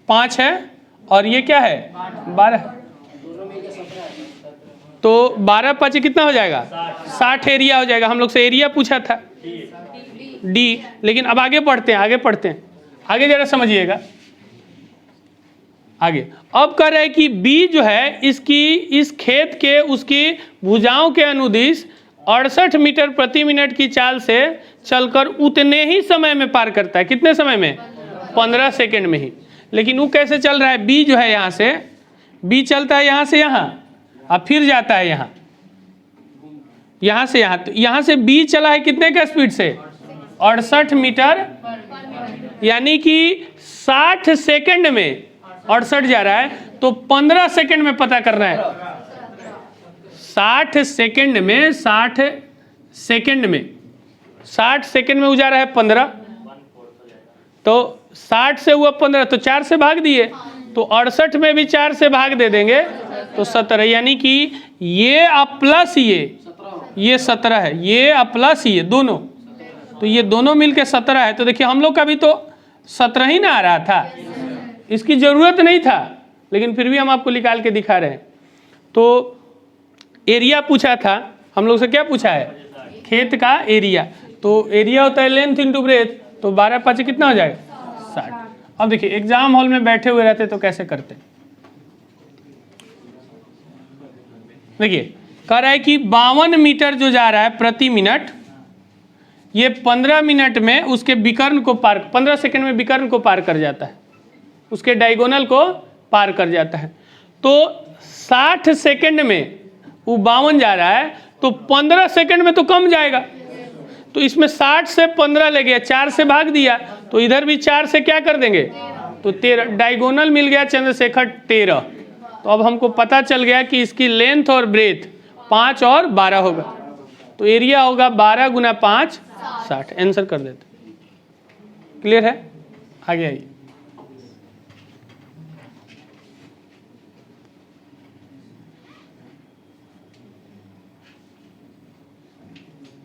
5 है, और ये क्या है? 12 है, तो 12 5 कितना हो जाएगा? 60 एरिया हो जाएगा। हम लोग से एरिया पूछा था, डी। लेकिन अब आगे पढ़ते हैं, आगे जरा समझिएगा। आगे अब कह रहे हैं कि बी जो है, इसकी इस खेत के उसकी भुजाओं के अनुदिश 68 मीटर प्रति मिनट की चाल से चलकर उतने ही समय में पार करता है। कितने समय में? 15 सेकंड में ही। लेकिन वो कैसे चल रहा है? बी जो है, यहाँ से बी चलता है यहाँ से यहाँ, अब फिर जाता है यहाँ, यहाँ से यहाँ। तो यहाँ से बी चला है कितने का स्पीड से? 68 मीटर, यानी कि 60 सेकंड में 68 जा रहा है, तो 15 सेकंड में पता करना है। 60 सेकंड में, 60 सेकंड में वो जा रहा है 15, तो 60 से हुआ 15, तो 4 से भाग दिए, तो 68 में भी 4 से भाग दे देंगे, तो 17। यानी कि ये प्लस ये 17 है, ये प्लस ये दोनों, तो ये दोनों मिलके 17 है। तो देखिए हम लोग का भी तो 17 ही ना आ रहा था, इसकी ज़रूरत नहीं था, लेकिन फिर भी हम आपको निकाल के दिखा रहे हैं। तो एरिया पूछा था हम लोग से, क्या पूछा है? खेत का एरिया। तो एरिया होता है लेंथ इंटू ब्रेथ, तो 12 5 कितना हो जाएगा? 60। अब देखिए एग्जाम हॉल में बैठे हुए रहते तो कैसे करते? देखिए कह रहा है कि 52 मीटर जो जा रहा है प्रति मिनट, ये 15 मिनट में उसके विकर्ण को पार, 15 सेकंड में विकर्ण को पार कर जाता है, उसके डायगोनल को पार कर जाता है। तो 60 सेकंड में वो 52 जा रहा है, तो 15 सेकंड में तो कम जाएगा। तो इसमें 60 से 15 ले गया, 4 से भाग दिया, तो इधर भी 4 से क्या कर देंगे, तो 13 डायगोनल मिल गया चंद्रशेखर 13। तो अब हमको पता चल गया कि इसकी लेंथ और ब्रेथ 5 और 12 होगा, तो एरिया होगा 12 गुना 5 60। आंसर कर देते। क्लियर है? आगे आइए।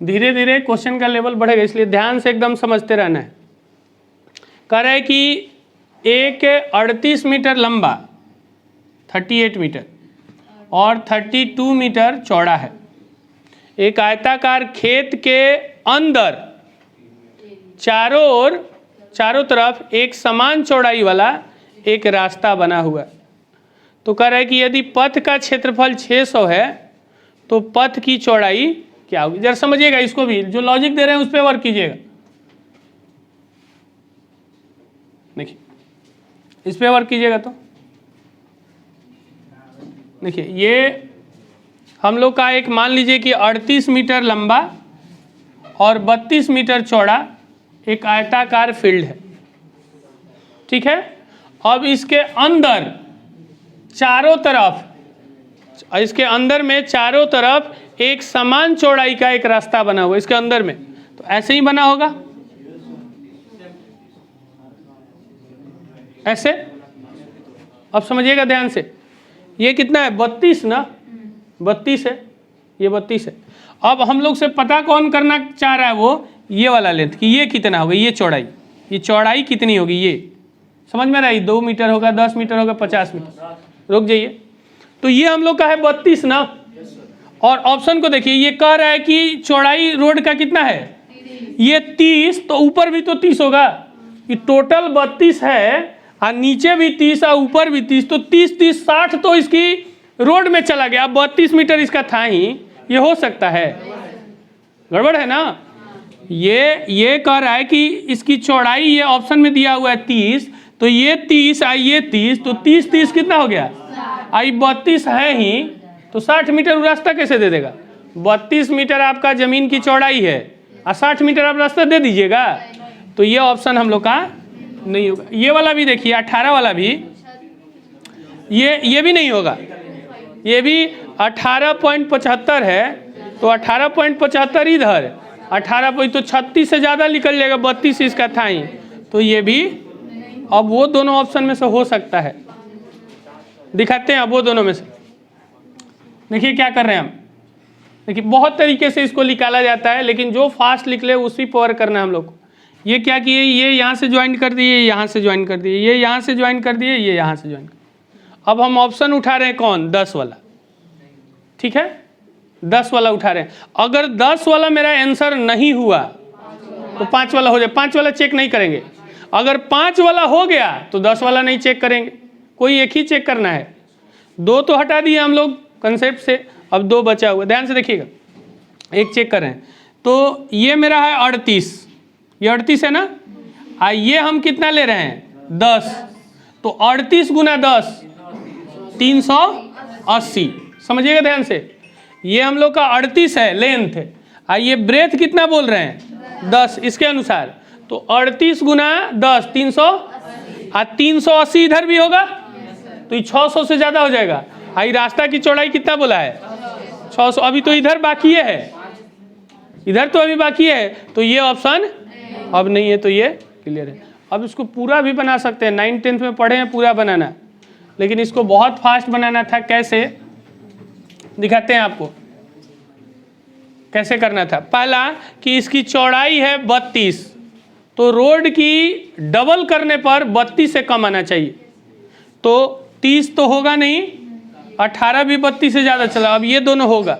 धीरे धीरे क्वेश्चन का लेवल बढ़ेगा, इसलिए ध्यान से एकदम समझते रहना है। कह रहा है कि एक 38 मीटर लंबा 38 मीटर और 32 मीटर चौड़ा है, एक आयताकार खेत के अंदर चारों तरफ एक समान चौड़ाई वाला एक रास्ता बना हुआ है। तो कह रहा है कि यदि पथ का क्षेत्रफल 600 है तो पथ की चौड़ाई क्या होगी। जरा समझिएगा, इसको भी जो लॉजिक दे रहे हैं उस पर वर्क कीजिएगा। देखिए इस पे वर्क कीजिएगा तो देखिए, ये हम लोग का एक मान लीजिए कि 38 मीटर लंबा और 32 मीटर चौड़ा एक आयताकार फील्ड है, ठीक है। अब इसके अंदर चारों तरफ, इसके अंदर में चारों तरफ एक समान चौड़ाई का एक रास्ता बना हुआ है इसके अंदर में, तो ऐसे ही बना होगा, ऐसे। अब समझिएगा ध्यान से, ये कितना है 32 ना, 32 है, ये 32 है। अब हम लोग से पता कौन करना चाह रहा है, वो ये वाला लेंथ कि ये कितना होगा, ये चौड़ाई कितनी होगी, ये समझ में रहा है। 2 मीटर होगा, 10 मीटर होगा, 50 मीटर। रुक जाइए, तो ये हम लोग का है 32 ना, और ऑप्शन को देखिए, ये कह रहा है कि चौड़ाई रोड का कितना है, ये 30, तो ऊपर भी तो 30 होगा। ये टोटल 32 है और नीचे भी 30 और ऊपर भी 30, तो 30 30 60 तो इसकी रोड में चला गया। अब 32 मीटर इसका था ही, ये हो सकता है, गड़बड़ है ना। ये कह रहा है कि इसकी चौड़ाई, ये ऑप्शन में दिया हुआ है 30, तो ये 30 और ये 30, तो 30 30 कितना हो गया, आई 32 है ही, तो 60 मीटर रास्ता कैसे दे देगा। 32 मीटर आपका जमीन की चौड़ाई है और 60 मीटर आप रास्ता दे दीजिएगा, तो ये ऑप्शन हम लोग का नहीं होगा। ये वाला भी देखिए 18 वाला भी, ये भी नहीं होगा, ये भी 18.75 है, तो 18.75 इधर, 18 तो 36 से ज़्यादा निकल जाएगा, 32 इसका था ही, तो ये भी। अब वो दोनों ऑप्शन में से हो सकता है, दिखाते हैं अब वो दोनों में से। देखिए क्या कर रहे हैं हम, देखिए बहुत तरीके से इसको निकाला जाता है, लेकिन जो फास्ट निकले उसी पर करना है हम लोग को। ये क्या किए, ये यहाँ से ज्वाइन कर दिए, यहाँ से ज्वाइन कर दिए, ये यहाँ से ज्वाइन कर दिए, ये यहाँ से ज्वाइन कर दिए। अब हम ऑप्शन उठा रहे हैं कौन, 10 वाला, ठीक है, 10 वाला उठा रहे हैं। अगर 10 वाला मेरा आंसर नहीं हुआ तो 5 वाला हो जाए, 5 वाला चेक नहीं करेंगे। अगर 5 वाला हो गया तो 10 वाला नहीं चेक करेंगे, कोई एक ही चेक करना है। 2 तो हटा दिए हम लोग कंसेप्ट से, अब 2 बचा हुआ, ध्यान से देखिएगा, एक चेक करें। तो ये मेरा है 38, ये 38 है ना, ये हम कितना ले रहे हैं 10, तो 38 गुना 10 380, समझिएगा ध्यान से। ये हम लोग का 38 है लेंथ है, ये ब्रेथ कितना बोल रहे हैं 10, इसके अनुसार, तो 38 गुना 10 300, 380 इधर भी होगा, तो ये 600 से ज़्यादा हो जाएगा। आई रास्ता की चौड़ाई कितना बोला है 600, अभी तो इधर बाकी है, इधर तो अभी बाकी है, तो ये ऑप्शन अब नहीं है, तो ये क्लियर है। अब इसको पूरा भी बना सकते हैं, 9th 10th में पढ़े हैं पूरा बनाना, लेकिन इसको बहुत फास्ट बनाना था। कैसे दिखाते हैं आपको, कैसे करना था। पहला कि इसकी चौड़ाई है 32, तो रोड की डबल करने पर 32 से कम आना चाहिए, तो 30 तो होगा नहीं, 18 भी 32 से ज़्यादा चला, अब ये दोनों होगा।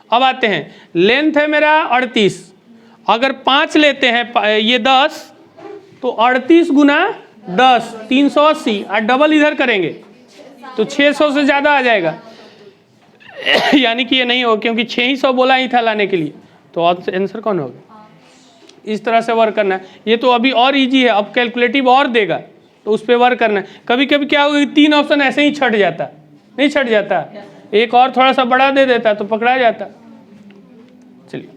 अब आते हैं, लेंथ है मेरा 38, अगर 5 लेते हैं, ये 10, तो 38 गुना 10 380, और डबल इधर करेंगे तो 600 से ज़्यादा आ जाएगा। यानी कि ये नहीं होगा, क्योंकि 600 बोला ही था लाने के लिए, तो आंसर कौन होगा? इस तरह से वर्क करना है। ये तो अभी और इजी है, अब कैलकुलेटिव और देगा तो उस पर वर्क करना है। कभी कभी क्या होगा, 3 ऑप्शन ऐसे ही छट जाता, नहीं छट जाता, एक और थोड़ा सा बड़ा दे देता तो पकड़ा जाता। चलिए,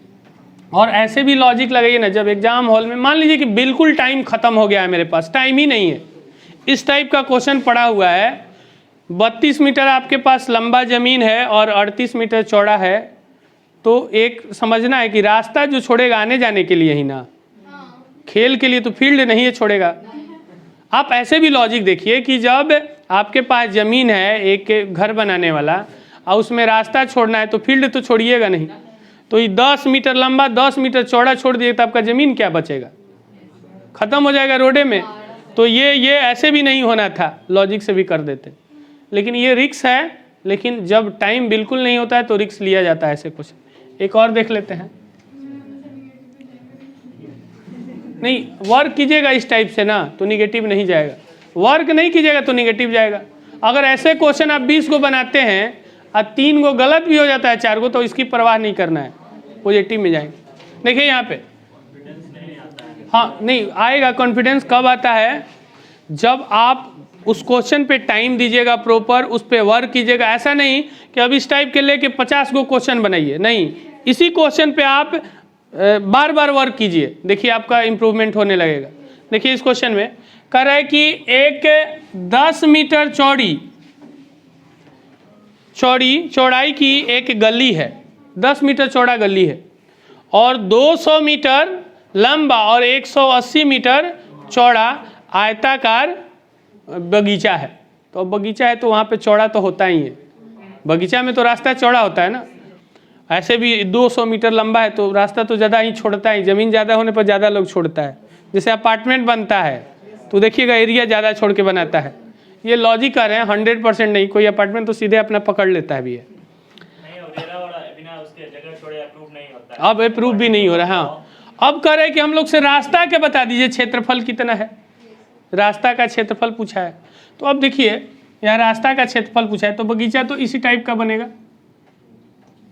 और ऐसे भी लॉजिक लगाइए ना, जब एग्जाम हॉल में मान लीजिए कि बिल्कुल टाइम खत्म हो गया है, मेरे पास टाइम ही नहीं है, इस टाइप का क्वेश्चन पड़ा हुआ है, 32 मीटर आपके पास लंबा ज़मीन है और 38 मीटर चौड़ा है, तो एक समझना है कि रास्ता जो छोड़ेगा आने जाने के लिए ही ना, खेल के लिए तो फील्ड नहीं है छोड़ेगा। आप ऐसे भी लॉजिक देखिए कि जब आपके पास ज़मीन है एक घर बनाने वाला और उसमें रास्ता छोड़ना है, तो फील्ड तो छोड़िएगा नहीं, तो ये 10 मीटर लंबा 10 मीटर चौड़ा छोड़ दिए तो आपका ज़मीन क्या बचेगा? ख़त्म हो जाएगा रोडे में। तो ये ऐसे भी नहीं होना था, लॉजिक से भी कर देते, लेकिन ये रिक्स है। लेकिन जब टाइम बिल्कुल नहीं होता है तो रिक्स लिया जाता है ऐसे कुछ। एक और देख लेते हैं। नहीं, वर्क कीजिएगा इस टाइप से ना तो निगेटिव नहीं जाएगा, वर्क नहीं कीजिएगा तो निगेटिव जाएगा। अगर ऐसे क्वेश्चन आप 20 को बनाते हैं और 3 को गलत भी हो जाता है 4 को, तो इसकी परवाह नहीं करना है, पॉजिटिव में जाएंगे। देखिए यहाँ पे, हाँ नहीं आएगा कॉन्फिडेंस कब आता है? जब आप उस क्वेश्चन पे टाइम दीजिएगा प्रॉपर, उस पे वर्क कीजिएगा। ऐसा नहीं कि अब इस टाइप के लेके 50 को क्वेश्चन बनाइए, नहीं, इसी क्वेश्चन पे आप बार बार वर्क कीजिए, देखिए आपका इम्प्रूवमेंट होने लगेगा। देखिए इस क्वेश्चन में कह रहा है कि एक 10 मीटर चौड़ाई की एक गली है, 10 मीटर चौड़ा गली है और 200 मीटर लंबा और 180 मीटर चौड़ा आयताकार बगीचा है। तो बगीचा है तो वहाँ पे चौड़ा तो होता ही है, बगीचा में तो रास्ता चौड़ा होता है ना। ऐसे भी 200 मीटर लंबा है तो रास्ता तो ज़्यादा ही छोड़ता है, ज़मीन ज़्यादा होने पर ज़्यादा लोग छोड़ता है। जैसे अपार्टमेंट बनता है तो देखिएगा एरिया ज़्यादा छोड़ के बनाता है। ये लॉजिक कर रहे हैं, 100% नहीं, कोई अपार्टमेंट तो सीधे अपना पकड़ लेता है भी है, अब अप्रूव भी नहीं हो रहा। हाँ, अब कह रहे हैं कि हम लोग से रास्ता के बता दीजिए क्षेत्रफल कितना है, रास्ता का क्षेत्रफल पूछा है। तो अब देखिए यहाँ रास्ता का क्षेत्रफल पूछा है, तो बगीचा तो इसी टाइप का बनेगा,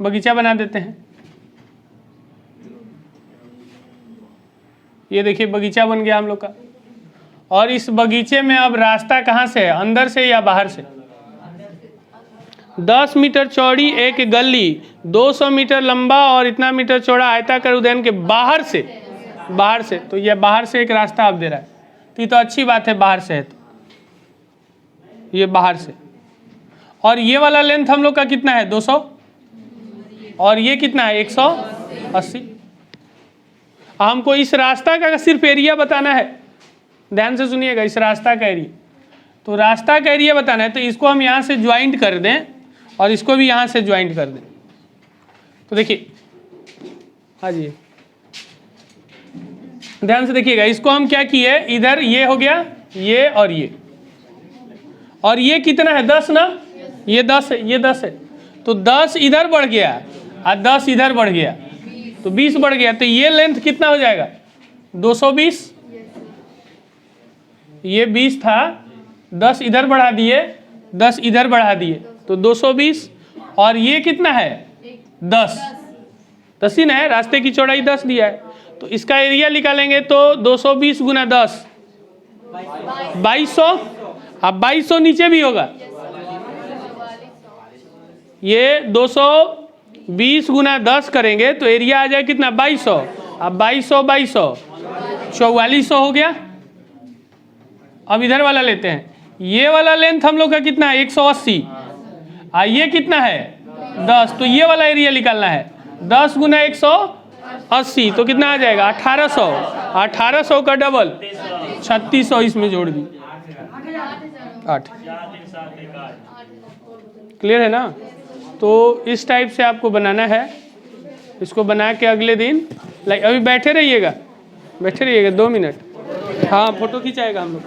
बगीचा बना देते हैं। ये देखिए बगीचा बन गया हम लोग का, और इस बगीचे में अब रास्ता कहाँ से है, अंदर से या बाहर से? 10 मीटर चौड़ी एक गली, 200 मीटर लंबा और इतना मीटर चौड़ा आयताकार उद्यान के बाहर से, बाहर से, तो ये बाहर से एक रास्ता आप दे रहा है, तो ये तो अच्छी बात है, बाहर से है तो ये बाहर से। और ये वाला लेंथ हम लोग का कितना है? 200, और ये कितना है? 180। हमको इस रास्ता का सिर्फ एरिया बताना है, ध्यान से सुनिएगा, इस रास्ता का एरिया, तो रास्ता का एरिया बताना है, तो इसको हम यहाँ से ज्वाइंट कर दें और इसको भी यहाँ से ज्वाइंट कर दें। तो देखिए, हाँ जी ध्यान से देखिएगा, इसको हम क्या किए, इधर ये हो गया ये और ये कितना है? 10 ना, ये 10 है, ये 10 है, तो 10 इधर बढ़ गया और 10 इधर बढ़ गया तो 20 बढ़ गया, तो ये लेंथ कितना हो जाएगा? 220। ये 20 था, 10 इधर बढ़ा दिए, 10 इधर बढ़ा दिए तो 220, और ये कितना है? 10 ही ना है, रास्ते की चौड़ाई 10 दिया है, तो इसका एरिया निकालेंगे तो 220 गुना 10 2200। अब 2200 नीचे भी होगा, ये 220 गुना 10 करेंगे तो एरिया आ जाए कितना? 2200। अब 2200 4400 हो गया। अब इधर वाला लेते हैं, ये वाला लेंथ हम लोग का कितना है? 180, और ये कितना है? 10, तो ये वाला एरिया निकालना है, 10 गुना 180 तो कितना आ जाएगा? 1800। 1800 का डबल 3600 इसमें जोड़ दी, 8। क्लियर है ना? तो इस टाइप से आपको बनाना है, इसको बना के अगले दिन अभी बैठे रहिएगा 2 मिनट, हाँ फोटो खिंचाएगा हम लोग।